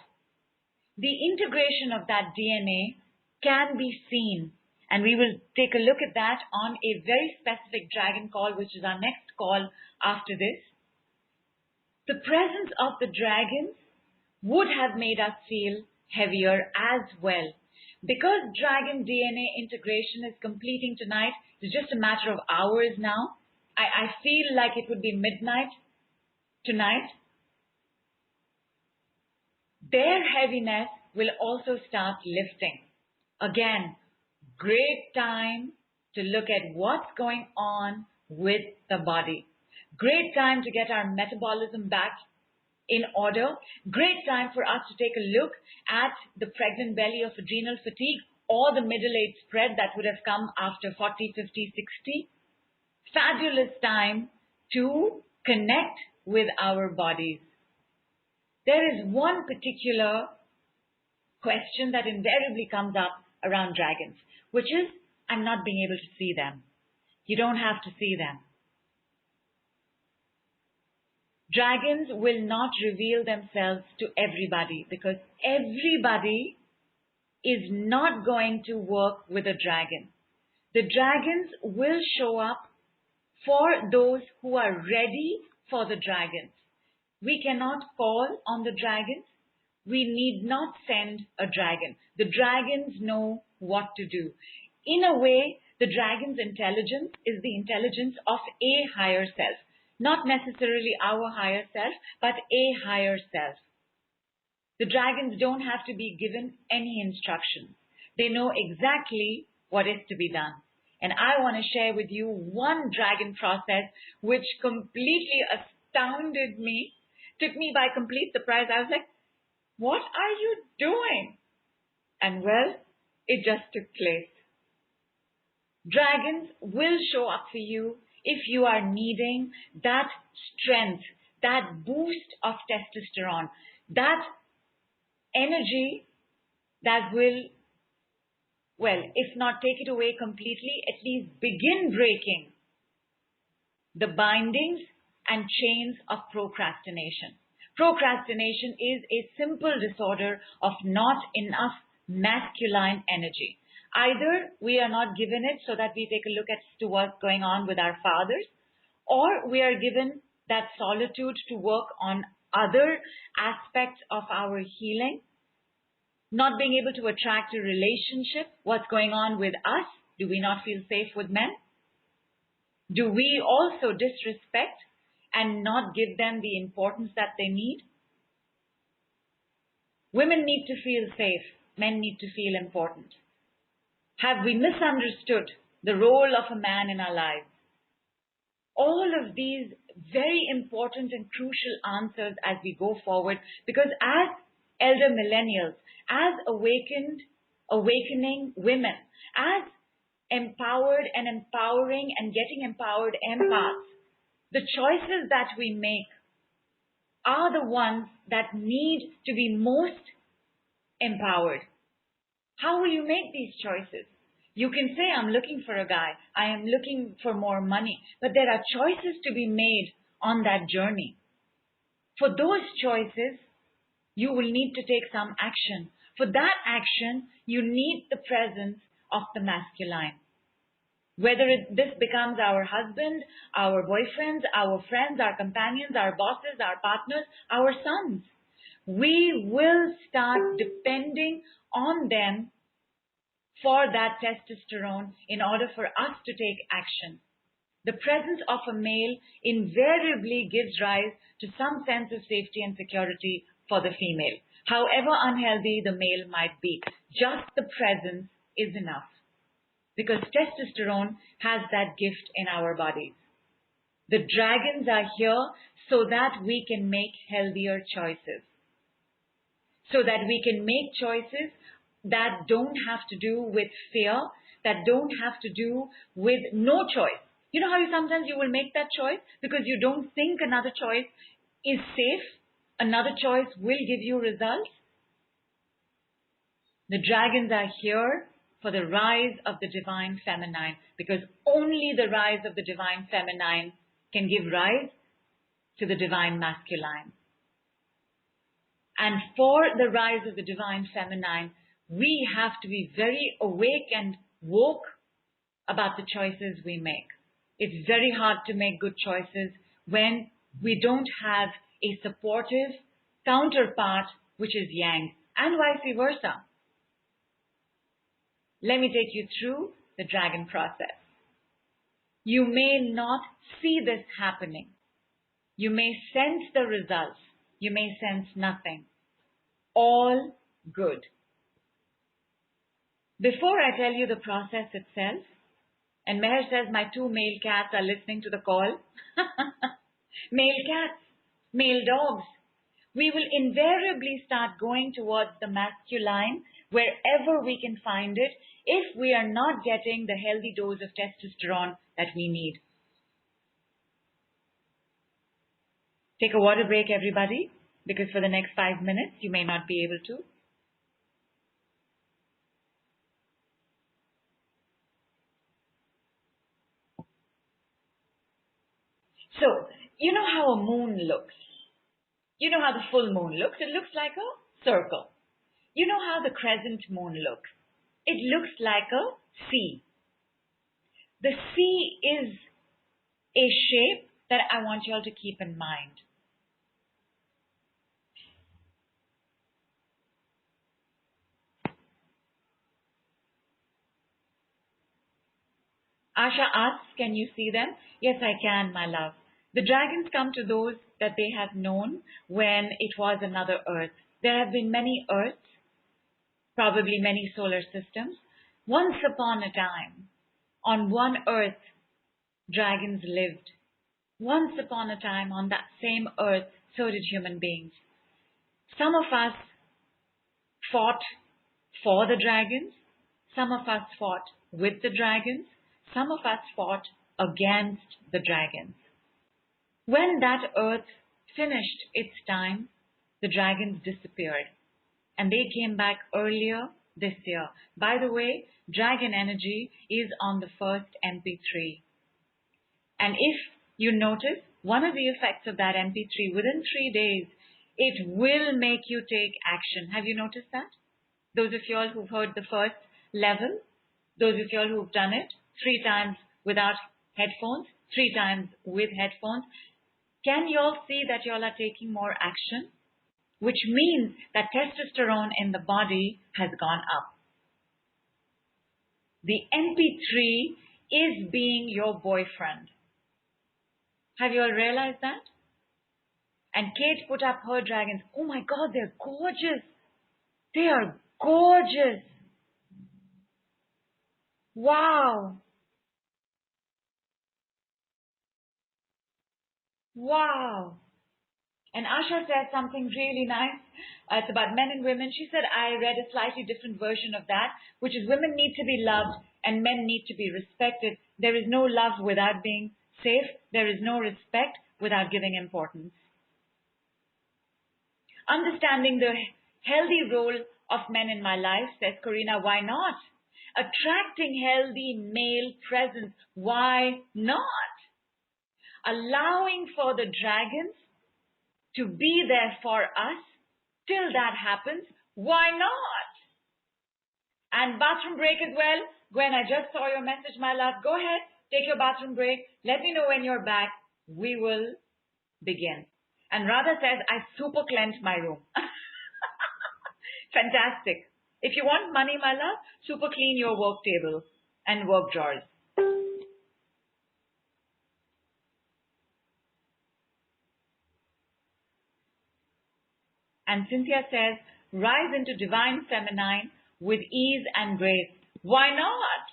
The integration of that DNA can be seen, and we will take a look at that on a very specific dragon call, which is our next call after this. The presence of the dragons would have made us feel heavier as well. Because dragon DNA integration is completing tonight, it's just a matter of hours now. I feel like it would be midnight tonight. Their heaviness will also start lifting. Again, great time to look at what's going on with the body. Great time to get our metabolism back in order. Great time for us to take a look at the pregnant belly of adrenal fatigue or the middle age spread that would have come after 40, 50, 60. Fabulous time to connect with our bodies. There is one particular question that invariably comes up around dragons, which is, I'm not being able to see them. You don't have to see them. Dragons will not reveal themselves to everybody, because everybody is not going to work with a dragon. The dragons will show up for those who are ready for the dragons. We cannot call on the dragons. We need not send a dragon. The dragons know what to do. In a way, the dragon's intelligence is the intelligence of a higher self. Not necessarily our higher self, but a higher self. The dragons don't have to be given any instructions. They know exactly what is to be done. And I want to share with you one dragon process which completely astounded me, took me by complete surprise. I was like, what are you doing? And well, it just took place. Dragons will show up for you if you are needing that strength, that boost of testosterone, that energy that will, well, if not take it away completely, at least begin breaking the bindings and chains of procrastination. Procrastination is a simple disorder of not enough masculine energy. Either we are not given it so that we take a look at what's going on with our fathers, or we are given that solitude to work on other aspects of our healing, not being able to attract a relationship. What's going on with us? Do we not feel safe with men? Do we also disrespect and not give them the importance that they need? Women need to feel safe. Men need to feel important. Have we misunderstood the role of a man in our lives? All of these very important and crucial answers as we go forward, because as elder millennials, as awakening women, as empowered and empowering and getting empowered empaths, the choices that we make are the ones that need to be most empowered. How will you make these choices? You can say, I'm looking for a guy, I am looking for more money, but there are choices to be made on that journey. For those choices, you will need to take some action. For that action, you need the presence of the masculine. Whether this becomes our husband, our boyfriends, our friends, our companions, our bosses, our partners, our sons, we will start depending on them for that testosterone in order for us to take action. The presence of a male invariably gives rise to some sense of safety and security for the female. However unhealthy the male might be, just the presence is enough. Because testosterone has that gift in our bodies. The dragons are here so that we can make healthier choices. So that we can make choices that don't have to do with fear, that don't have to do with no choice. You know how sometimes you will make that choice because you don't think another choice is safe, another choice will give you results? The dragons are here for the rise of the divine feminine, because only the rise of the divine feminine can give rise to the divine masculine. And for the rise of the divine feminine, we have to be very awake and woke about the choices we make. It's very hard to make good choices when we don't have a supportive counterpart, which is yang, and vice versa. Let me take you through the dragon process. You may not see this happening. You may sense the results. You may sense nothing. All good. Before I tell you the process itself, and Meher says my 2 male cats are listening to the call. Male cats, male dogs. We will invariably start going towards the masculine wherever we can find it if we are not getting the healthy dose of testosterone that we need. Take a water break, everybody, because for the next 5 minutes, you may not be able to. So, you know how a moon looks. You know how the full moon looks. It looks like a circle. You know how the crescent moon looks. It looks like a C. The C is a shape that I want you all to keep in mind. Asha asks, can you see them? Yes, I can, my love. The dragons come to those that they have known when it was another Earth. There have been many Earths, probably many solar systems. Once upon a time, on one Earth, dragons lived. Once upon a time, on that same Earth, so did human beings. Some of us fought for the dragons. Some of us fought with the dragons. Some of us fought against the dragons. When that Earth finished its time, the dragons disappeared. And they came back earlier this year. By the way, dragon energy is on the first MP3. And if you notice, one of the effects of that MP3, within 3 days, it will make you take action. Have you noticed that? Those of you all who've heard the first level, those of you all who've done it 3 times without headphones, 3 times with headphones, can you all see that you all are taking more action? Which means that testosterone in the body has gone up. The MP3 is being your boyfriend. Have you all realized that? And Kate put up her dragons. Oh my God, they're gorgeous. They are gorgeous. Wow. Wow. And Asha said something really nice. It's about men and women. She said, I read a slightly different version of that, which is women need to be loved and men need to be respected. There is no love without being safe. There is no respect without giving importance. Understanding the healthy role of men in my life, says Karina, why not? attracting healthy male presence. Why not? Allowing for the dragons to be there for us till that happens. Why not? And bathroom break as well. Gwen, I just saw your message, my love. Go ahead, take your bathroom break. Let me know when you're back. We will begin. And Radha says, I super cleansed my room. Fantastic. If you want money, my love, super clean your work table and work drawers. And Cynthia says, rise into divine feminine with ease and grace. Why not?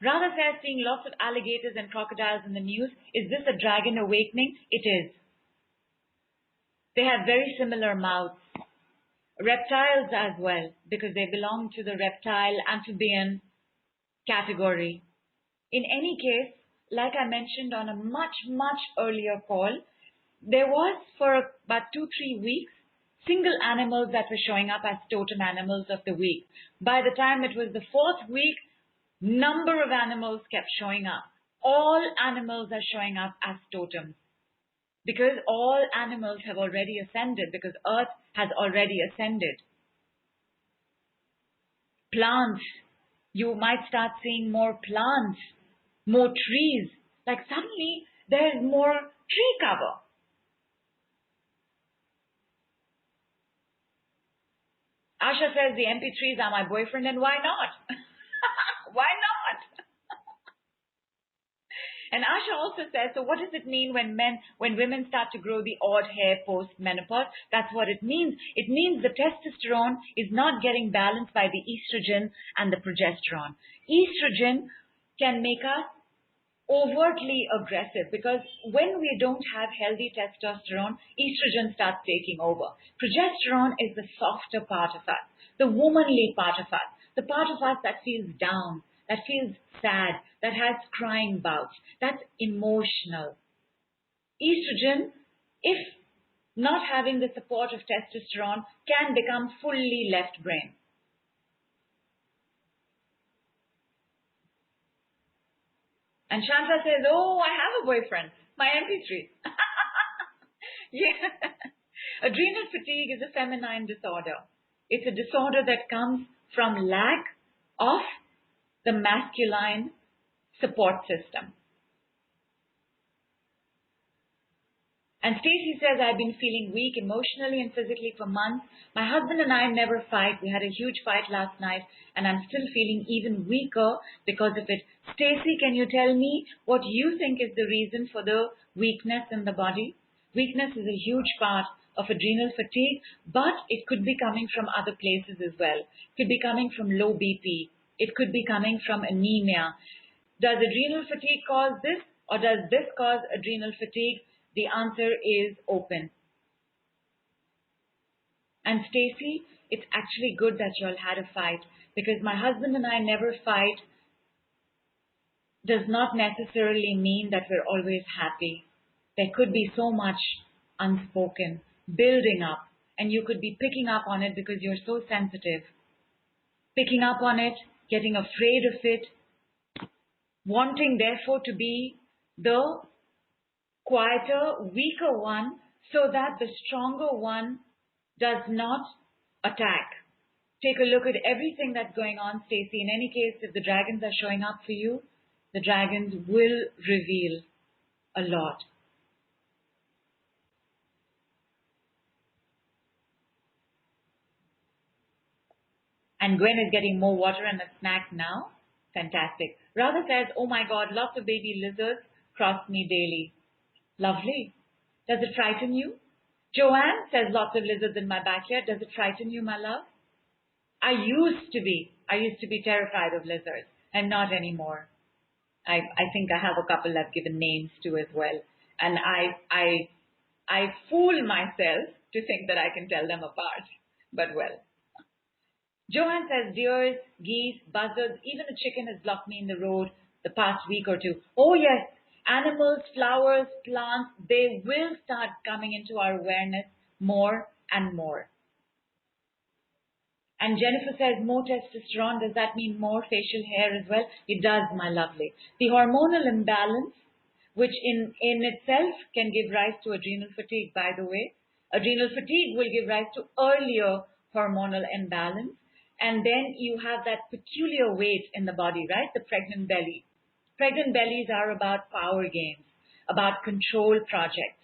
Radha says, seeing lots of alligators and crocodiles in the news, is this a dragon awakening? It is. They have very similar mouths. Reptiles as well, because they belong to the reptile amphibian category. In any case, like I mentioned on a much, much earlier call, there was for about 2-3 weeks, single animals that were showing up as totem animals of the week. By the time it was the 4th week, number of animals kept showing up. All animals are showing up as totems. Because all animals have already ascended, because Earth has already ascended. Plants, you might start seeing more plants, more trees. Like suddenly there is more tree cover. Asha says the MP3s are my boyfriend, and why not? Why not? And Asha also says, so what does it mean when women start to grow the odd hair post-menopause? That's what it means. It means the testosterone is not getting balanced by the estrogen and the progesterone. Estrogen can make us overtly aggressive because when we don't have healthy testosterone, estrogen starts taking over. Progesterone is the softer part of us, the womanly part of us, the part of us that feels down, that feels sad, that has crying bouts, that's emotional. Estrogen, if not having the support of testosterone, can become fully left brain. And Shanta says, oh, I have a boyfriend, my MP3. Yeah. Adrenal fatigue is a feminine disorder. It's a disorder that comes from lack of the masculine support system. And Stacy says, I've been feeling weak emotionally and physically for months. My husband and I never fight. We had a huge fight last night and I'm still feeling even weaker because of it. Stacy, can you tell me what you think is the reason for the weakness in the body? Weakness is a huge part of adrenal fatigue, but it could be coming from other places as well. It could be coming from low BP. It could be coming from anemia. Does adrenal fatigue cause this or does this cause adrenal fatigue? The answer is open. And Stacy, it's actually good that you all had a fight because my husband and I never fight does not necessarily mean that we're always happy. There could be so much unspoken, building up, and you could be picking up on it because you're so sensitive. Picking up on it, getting afraid of it, wanting therefore to be the quieter, weaker one so that the stronger one does not attack. Take a look at everything that's going on, Stacy. In any case, if the dragons are showing up for you, the dragons will reveal a lot. And Gwen is getting more water and a snack now. Fantastic. Radha says, oh my God, lots of baby lizards cross me daily. Lovely. Does it frighten you? Joanne says lots of lizards in my backyard. Does it frighten you, my love? I used to be terrified of lizards and not anymore. I think I have a couple I've given names to as well. And I fool myself to think that I can tell them apart. But well. Joanne says deers, geese, buzzards, even a chicken has blocked me in the road the past week or two. Oh yes. Animals, flowers, plants, they will start coming into our awareness more and more. And Jennifer says, more testosterone, does that mean more facial hair as well? It does, my lovely. The hormonal imbalance, which in itself can give rise to adrenal fatigue, by the way. Adrenal fatigue will give rise to earlier hormonal imbalance. And then you have that peculiar weight in the body, right? The pregnant belly. Pregnant bellies are about power games, about control projects,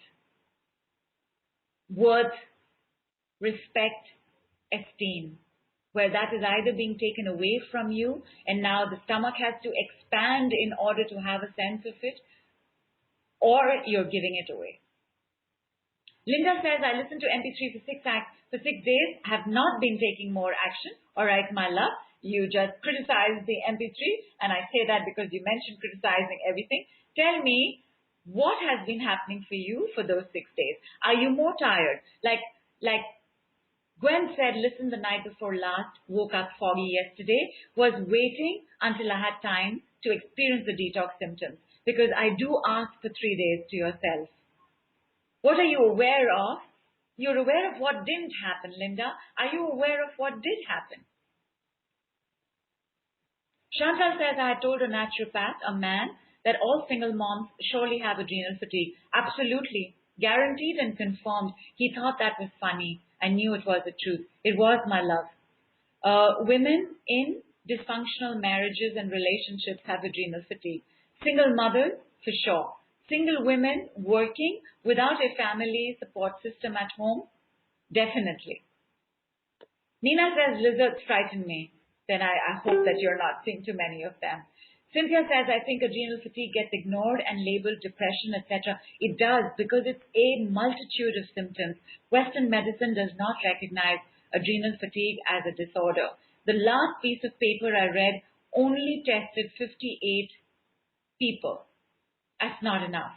worth, respect, esteem, where that is either being taken away from you and now the stomach has to expand in order to have a sense of it, or you're giving it away. Linda says, I listened to MP3 for 6 days, have not been taking more action. All right, my love, you just criticized the MP3, and I say that because you mentioned criticizing everything. Tell me, what has been happening for you for those 6 days? Are you more tired? Like Gwen said, listen the night before last, woke up foggy yesterday, was waiting until I had time to experience the detox symptoms, because I do ask for 3 days to yourself. What are you aware of? You're aware of what didn't happen, Linda. Are you aware of what did happen? Chantal says, I had told a naturopath, a man, that all single moms surely have adrenal fatigue. Absolutely. Guaranteed and confirmed. He thought that was funny. I knew it was the truth. It was, my love. Women in dysfunctional marriages and relationships have adrenal fatigue. Single mothers, for sure. Single women working without a family support system at home, definitely. Nina says, lizards frighten me. Then I hope that you're not seeing too many of them. Cynthia says, I think adrenal fatigue gets ignored and labeled depression, etc. It does, because it's a multitude of symptoms. Western medicine does not recognize adrenal fatigue as a disorder. The last piece of paper I read only tested 58 people. That's not enough.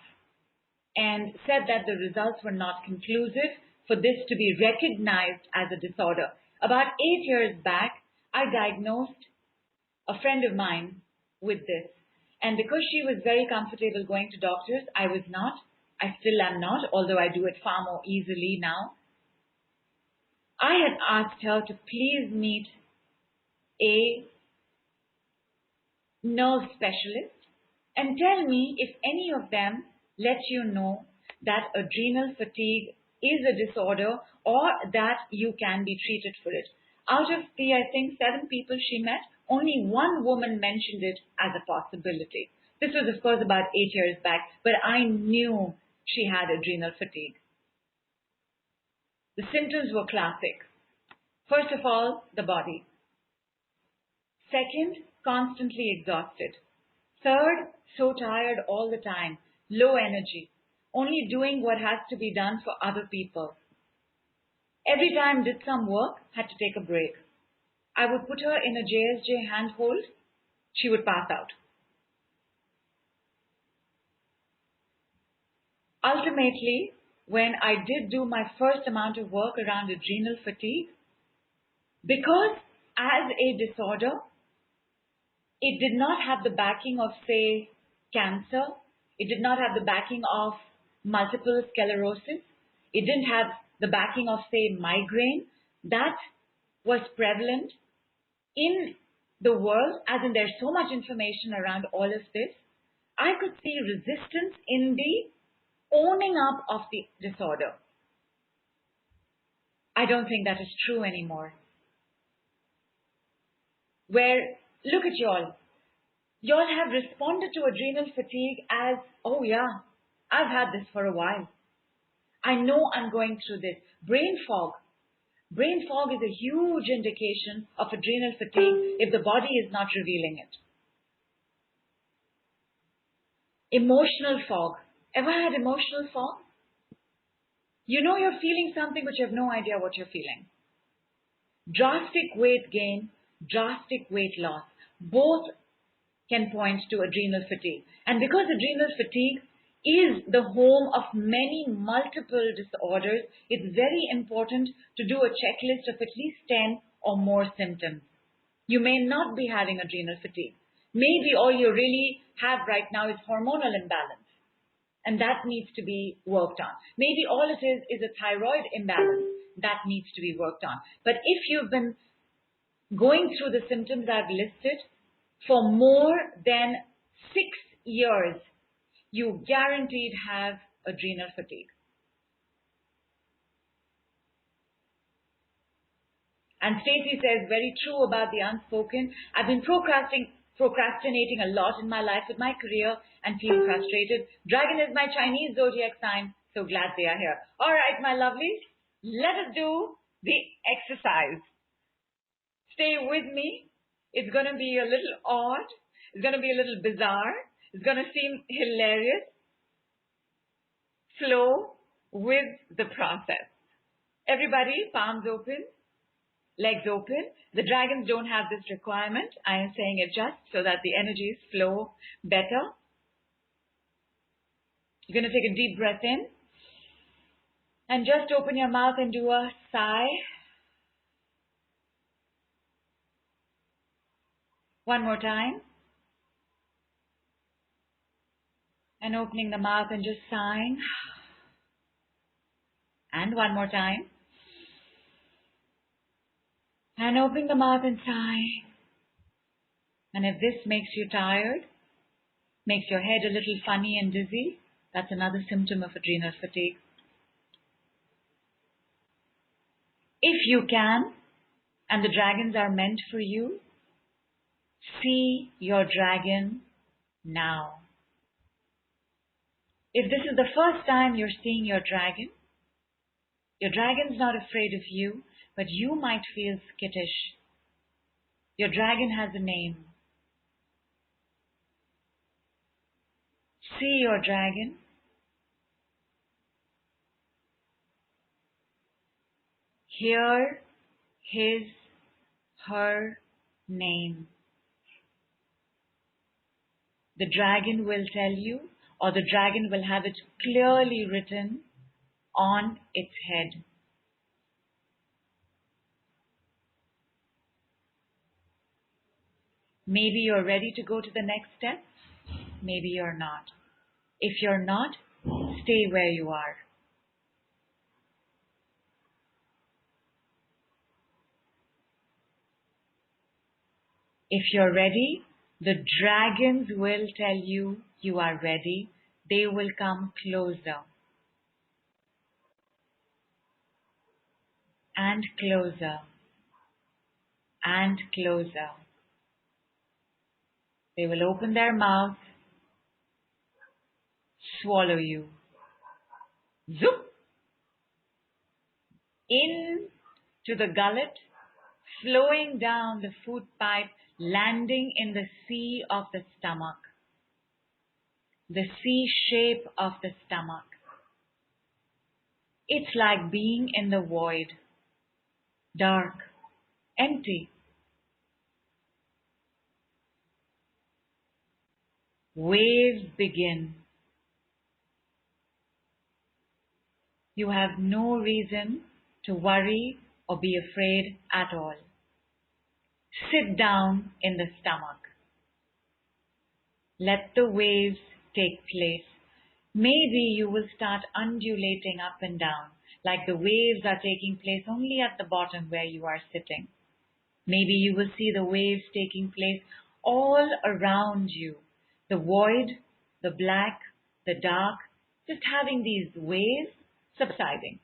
And said that the results were not conclusive for this to be recognized as a disorder. About 8 years back, I diagnosed a friend of mine with this. And because she was very comfortable going to doctors, I was not. I still am not, although I do it far more easily now. I had asked her to please meet a nerve specialist and tell me if any of them let you know that adrenal fatigue is a disorder or that you can be treated for it. Out of the, I think, 7 people she met, only 1 woman mentioned it as a possibility. This was, of course, about 8 years back, but I knew she had adrenal fatigue. The symptoms were classic. First of all, the body. Second, constantly exhausted. Third, so tired all the time, low energy, only doing what has to be done for other people. Every time did some work, had to take a break. I would put her in a JSJ handhold, she would pass out. Ultimately, when I did do my first amount of work around adrenal fatigue, because as a disorder, it did not have the backing of, say, cancer. It did not have the backing of multiple sclerosis. It didn't have the backing of, say, migraine. That was prevalent in the world, as in there's so much information around all of this. I could see resistance in the owning up of the disorder. I don't think that is true anymore. Where, look at y'all. Y'all have responded to adrenal fatigue as, oh yeah, I've had this for a while. I know I'm going through this. Brain fog. Brain fog is a huge indication of adrenal fatigue if the body is not revealing it. Emotional fog. Ever had emotional fog? You know you're feeling something but you have no idea what you're feeling. Drastic weight gain, drastic weight loss, both can point to adrenal fatigue. And because adrenal fatigue is the home of many multiple disorders, it's very important to do a checklist of at least 10 or more symptoms. You may not be having adrenal fatigue. Maybe all you really have right now is hormonal imbalance, and that needs to be worked on. Maybe all it is a thyroid imbalance that needs to be worked on. But if you've been going through the symptoms I've listed for more than 6 years, you guaranteed have adrenal fatigue. And Stacy says, very true about the unspoken. I've been procrastinating a lot in my life with my career and feel frustrated. Dragon is my Chinese zodiac sign, so glad they are here. All right, my lovelies, let us do the exercise. Stay with me. It's going to be a little odd. It's going to be a little bizarre. It's going to seem hilarious. Flow with the process. Everybody, palms open, legs open. The dragons don't have this requirement. I am saying it just so that the energies flow better. You're going to take a deep breath in. And just open your mouth and do a sigh. One more time. And opening the mouth and just sighing. And one more time. And opening the mouth and sighing. And if this makes you tired, makes your head a little funny and dizzy, that's another symptom of adrenal fatigue. If you can, and the dragons are meant for you, see your dragon now. If this is the first time you're seeing your dragon's not afraid of you, but you might feel skittish. Your dragon has a name. See your dragon. Hear his, her name. The dragon will tell you, or the dragon will have it clearly written on its head. Maybe you're ready to go to the next step. Maybe you're not. If you're not, stay where you are. If you're ready, the dragons will tell you you are ready. They will come closer. And closer. And closer. They will open their mouth, swallow you. Zoop! In to the gullet, flowing down the food pipe, landing in the sea of the stomach. The C shape of the stomach. It's like being in the void. Dark, empty. Waves begin. You have no reason to worry or be afraid at all. Sit down in the stomach. Let the waves take place. Maybe you will start undulating up and down, like the waves are taking place only at the bottom where you are sitting. Maybe you will see the waves taking place all around you. The void, the black, the dark, just having these waves subsiding,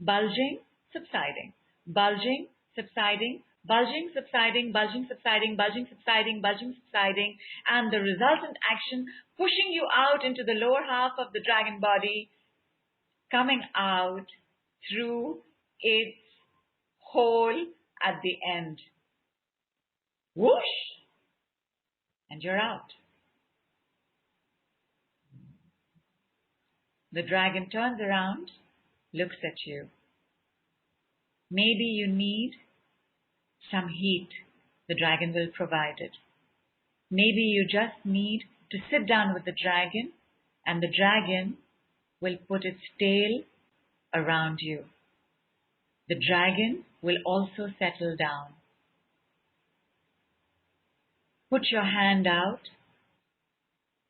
bulging, subsiding, bulging, subsiding, bulging, subsiding, bulging, subsiding, bulging, subsiding, bulging, subsiding, and the resultant action pushing you out into the lower half of the dragon body, coming out through its hole at the end. Whoosh! And you're out. The dragon turns around, looks at you. Maybe you need some heat. The dragon will provide it. Maybe you just need to sit down with the dragon, and the dragon will put its tail around you. The dragon will also settle down. Put your hand out,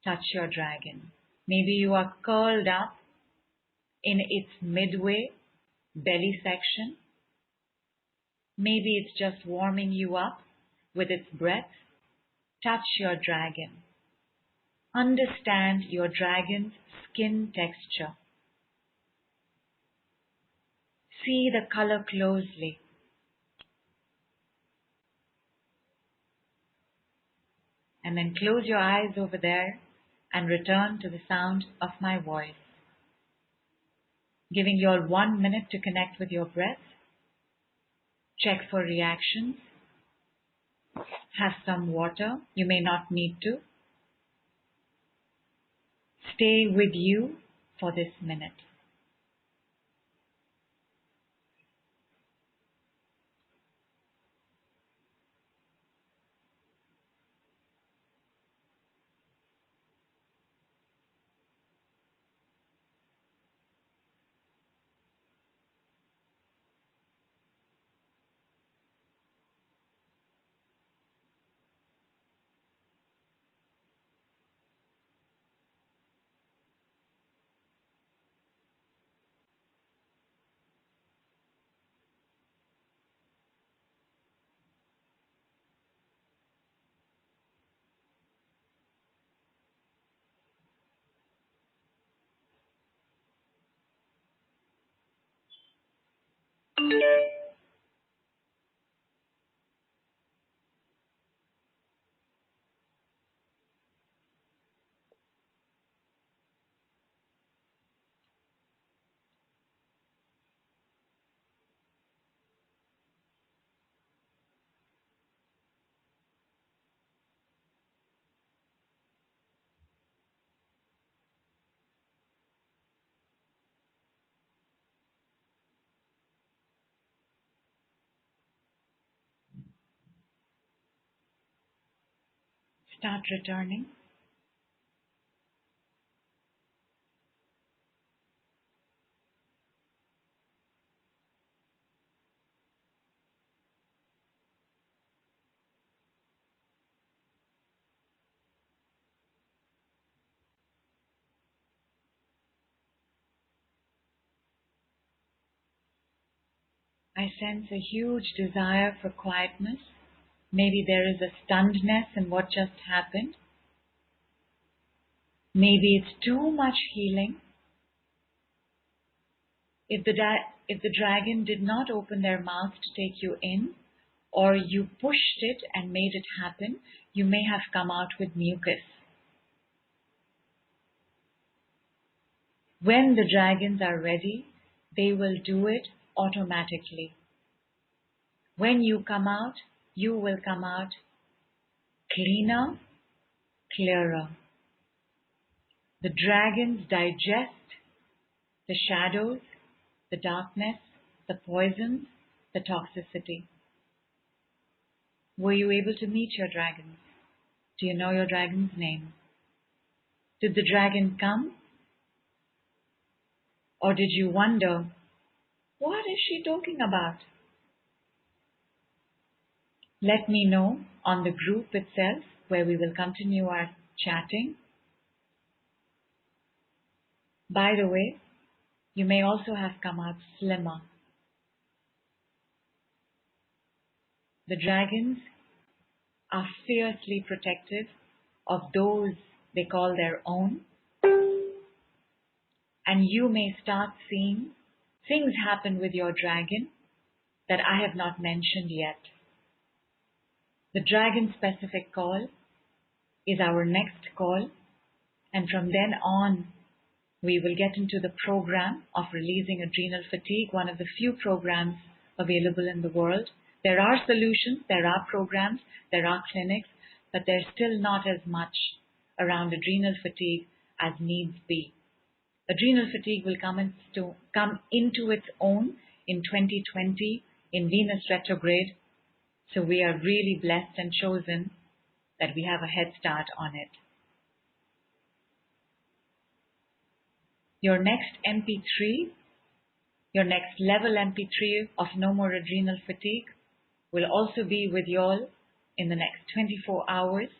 touch your dragon. Maybe you are curled up in its midway belly section. Maybe it's just warming you up with its breath. Touch your dragon. Understand your dragon's skin texture. See the color closely. And then close your eyes over there and return to the sound of my voice. Giving you all 1 minute to connect with your breath. Check for reactions. Have some water. You may not need to. Stay with you for this minute. Start returning. I sense a huge desire for quietness. Maybe there is a stunnedness in what just happened. Maybe it's too much healing. If the dragon did not open their mouth to take you in, or you pushed it and made it happen, you may have come out with mucus. When the dragons are ready, they will do it automatically. When you come out, you will come out cleaner, clearer. The dragons digest the shadows, the darkness, the poisons, the toxicity. Were you able to meet your dragons? Do you know your dragon's name? Did the dragon come? Or did you wonder, what is she talking about? Let me know on the group itself where we will continue our chatting. By the way, you may also have come out slimmer. The dragons are fiercely protective of those they call their own. And you may start seeing things happen with your dragon that I have not mentioned yet. The dragon specific call is our next call, and from then on we will get into the program of releasing adrenal fatigue, one of the few programs available in the world. There are solutions, there are programs, there are clinics, but there's still not as much around adrenal fatigue as needs be. Adrenal fatigue will come into its own in 2020 in Venus Retrograde. So we are really blessed and chosen that we have a head start on it. Your next MP3, your next level MP3 of No More Adrenal Fatigue will also be with you all in the next 24 hours.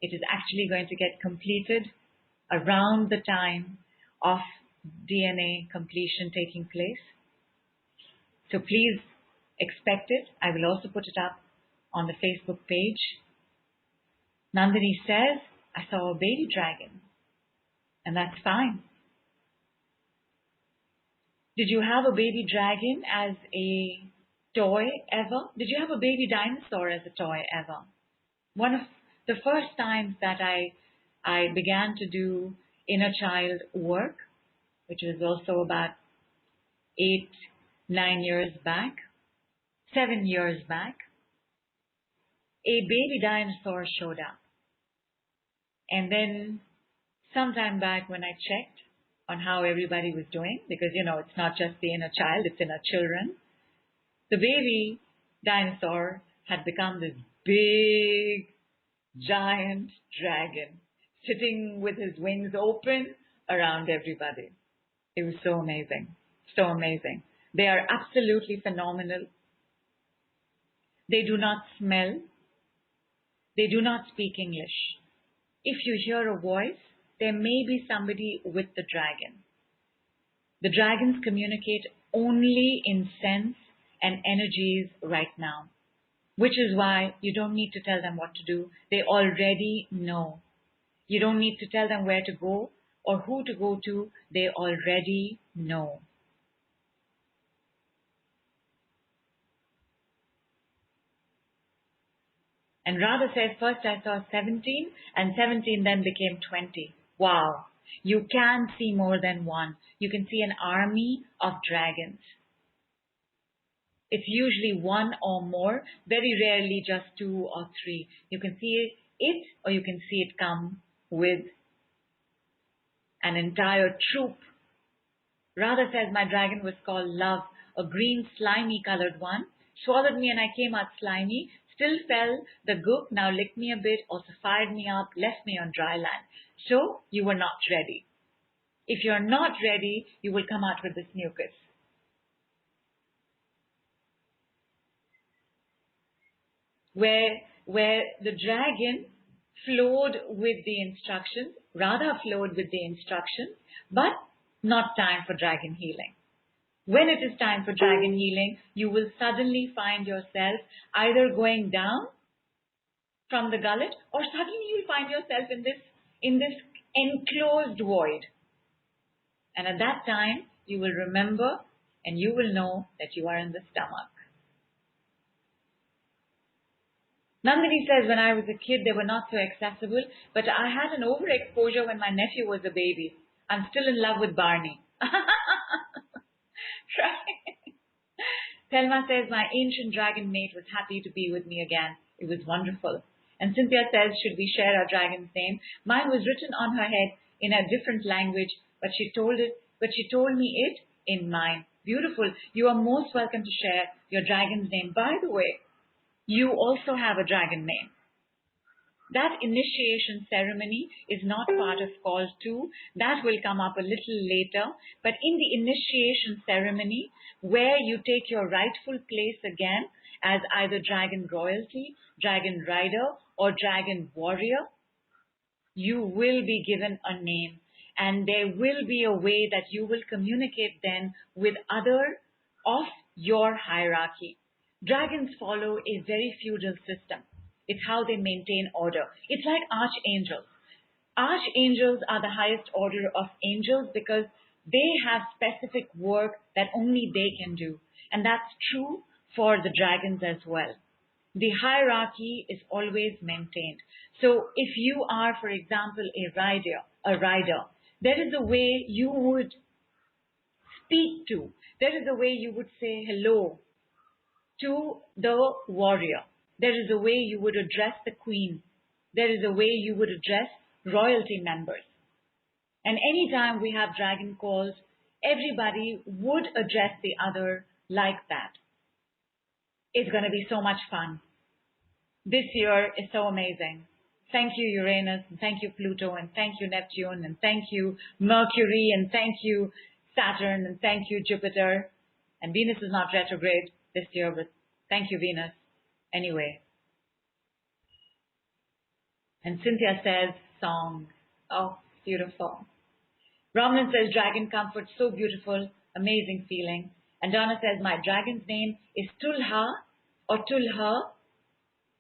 It is actually going to get completed around the time of DNA completion taking place. So please expected. I will also put it up on the Facebook page. Nandini says, I saw a baby dragon, and that's fine. Did you have a baby dragon as a toy ever? Did you have a baby dinosaur as a toy ever? One of the first times that I began to do inner child work, which was also about 8, 9 years back, 7 years back, a baby dinosaur showed up. And then sometime back when I checked on how everybody was doing, because, it's not just the inner child, it's inner children, the baby dinosaur had become this big, giant dragon sitting with his wings open around everybody. It was so amazing. So amazing. They are absolutely phenomenal. They do not smell. They do not speak English. If you hear a voice, there may be somebody with the dragon. The dragons communicate only in sense and energies right now, which is why you don't need to tell them what to do. They already know. You don't need to tell them where to go or who to go to. They already know. And Radha says, first I saw 17 and 17 then became 20. Wow. You can see more than one. You can see an army of dragons. It's usually one or more, very rarely just 2 or 3. You can see it or you can see it come with an entire troop. Radha says, my dragon was called Love, a green slimy colored one. Swallowed me and I came out slimy. Still fell the goop, now licked me a bit, also fired me up, left me on dry land. So you were not ready. If you're not ready, you will come out with this mucus. Where the dragon flowed with the instructions, Radha flowed with the instructions, but not time for dragon healing. When it is time for dragon healing, you will suddenly find yourself either going down from the gullet or suddenly you'll find yourself in this enclosed void. And at that time, you will remember and you will know that you are in the stomach. Nandini says, when I was a kid, they were not so accessible, but I had an overexposure when my nephew was a baby. I'm still in love with Barney. Right? Thelma says, my ancient dragon mate was happy to be with me again. It was wonderful. And Cynthia says, should we share our dragon's name? Mine was written on her head in a different language, but she told me it in mine. Beautiful. You are most welcome to share your dragon's name. By the way, you also have a dragon name. That initiation ceremony is not part of call 2. That will come up a little later. But in the initiation ceremony, where you take your rightful place again as either dragon royalty, dragon rider, or dragon warrior, you will be given a name. And there will be a way that you will communicate then with other of your hierarchy. Dragons follow a very feudal system. It's how they maintain order. It's like archangels. Archangels are the highest order of angels because they have specific work that only they can do. And that's true for the dragons as well. The hierarchy is always maintained. So if you are, for example, a rider, there is a way you would speak to. There is a way you would say hello to the warrior. There is a way you would address the queen. There is a way you would address royalty members. And anytime we have dragon calls, everybody would address the other like that. It's going to be so much fun. This year is so amazing. Thank you, Uranus, and thank you, Pluto, and thank you, Neptune, and thank you, Mercury, and thank you, Saturn, and thank you, Jupiter. And Venus is not retrograde this year, but thank you, Venus. Anyway. And Cynthia says, song. Oh, beautiful. Ramlan says, dragon comfort, so beautiful, amazing feeling. And Donna says, my dragon's name is Tulha or Tulha.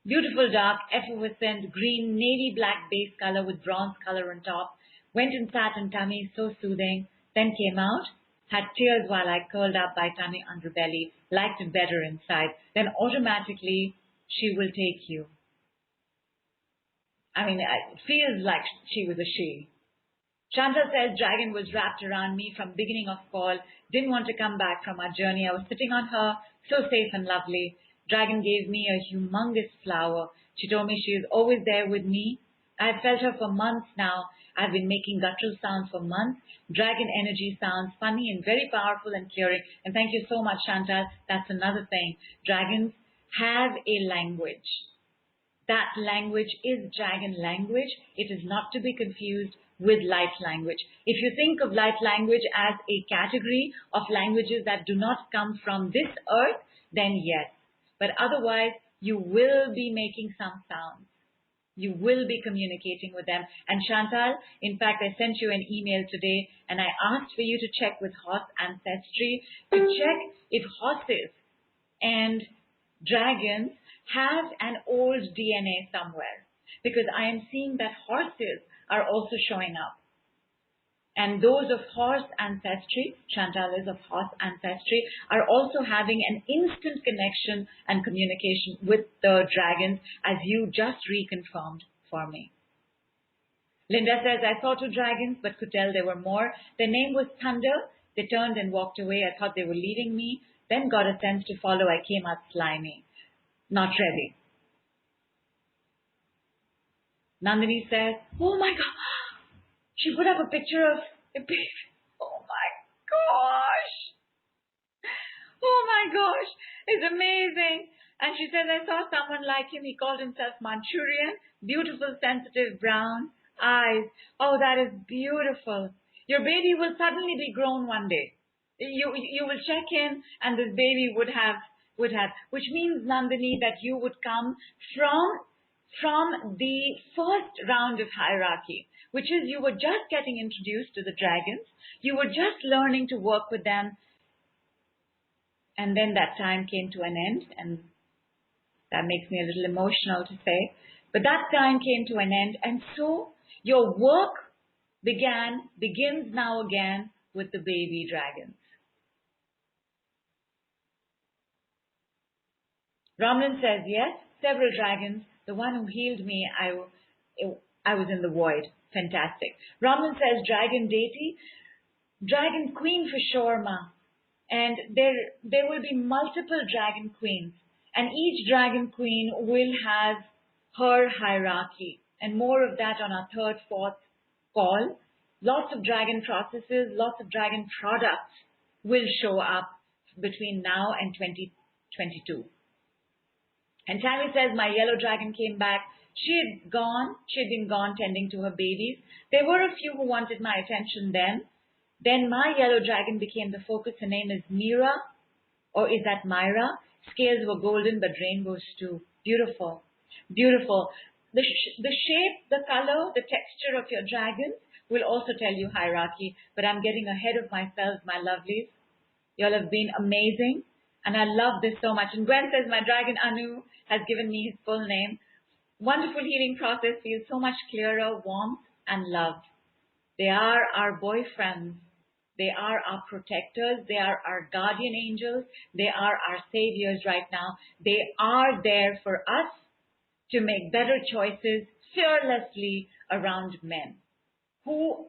Beautiful dark, effervescent, green, navy black base color with bronze color on top. Went and sat on tummy, so soothing. Then came out, had tears while I curled up by tummy underbelly, liked it better inside. Then automatically, she will take you. I mean, it feels like she was a she. Chantal says dragon was wrapped around me from beginning of call. Didn't want to come back from our journey. I was sitting on her, so safe and lovely. Dragon gave me a humongous flower. She told me she is always there with me. I have felt her for months now. I've been making guttural sounds for months. Dragon energy sounds funny and very powerful and clearing. And thank you so much, Chantal. That's another thing. Dragons have a language. That language is dragon language. It is not to be confused with light language. If you think of light language as a category of languages that do not come from this earth, then yes. But otherwise, you will be making some sounds. You will be communicating with them. And Chantal, in fact, I sent you an email today and I asked for you to check with horse ancestry to check if horses and dragons have an old DNA somewhere. Because I am seeing that horses are also showing up. And those of horse ancestry, Chantal is of horse ancestry, are also having an instant connection and communication with the dragons, as you just reconfirmed for me. Linda says, I saw 2 dragons, but could tell there were more. Their name was Thunder. They turned and walked away. I thought they were leaving me. Then got a sense to follow. I came out slimy. Not ready. Nandini says, oh my God. She put up a picture of a baby. Oh my gosh. Oh my gosh. It's amazing. And she says, I saw someone like him. He called himself Manchurian. Beautiful, sensitive brown eyes. Oh, that is beautiful. Your baby will suddenly be grown one day. You will check in and this baby would have, which means, Nandini, that you would come from the first round of hierarchy, which is you were just getting introduced to the dragons. You were just learning to work with them. And then that time came to an end. And that makes me a little emotional to say. But that time came to an end. And so your work begins now again with the baby dragons. Ramlin says, yes, several dragons. The one who healed me, I was in the void. Fantastic. Ramlin says, dragon deity, dragon queen for sure, ma. And there will be multiple dragon queens. And each dragon queen will have her hierarchy. And more of that on our 3rd, 4th call. Lots of dragon processes, lots of dragon products will show up between now and 2022. And Tammy says, my yellow dragon came back. She had been gone tending to her babies. There were a few who wanted my attention then. Then my yellow dragon became the focus. Her name is Mira, or is that Myra? Scales were golden, but rainbows too. Beautiful. Beautiful. The shape, the color, the texture of your dragons will also tell you hierarchy. But I'm getting ahead of myself, my lovelies. You all have been amazing. And I love this so much. And Gwen says, my dragon Anu has given me his full name. Wonderful healing process feels so much clearer, warmth and love. They are our boyfriends. They are our protectors. They are our guardian angels. They are our saviors right now. They are there for us to make better choices fearlessly around men. Who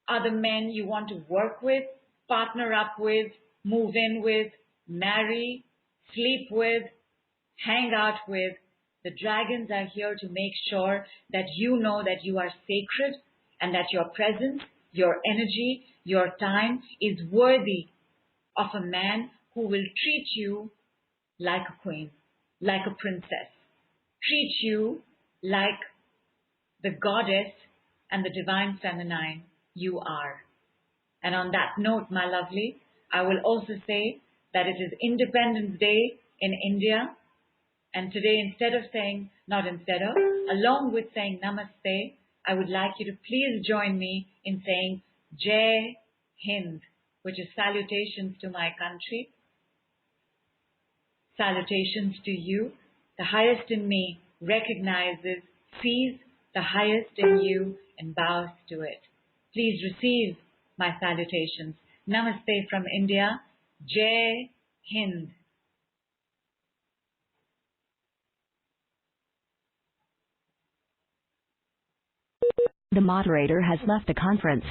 are the men you want to work with, partner up with, move in with, marry, sleep with, hang out with? The dragons are here to make sure that you know that you are sacred and that your presence, your energy, your time is worthy of a man who will treat you like a queen, like a princess, treat you like the goddess and the divine feminine you are. And on that note, my lovely, I will also say that it is Independence Day in India. And today, along with saying Namaste, I would like you to please join me in saying Jai Hind. which is salutations to my country, salutations to you. The highest in me recognizes, sees the highest in you and bows to it. Please receive my salutations. Namaste from India. Jai Hind. The moderator has left the conference.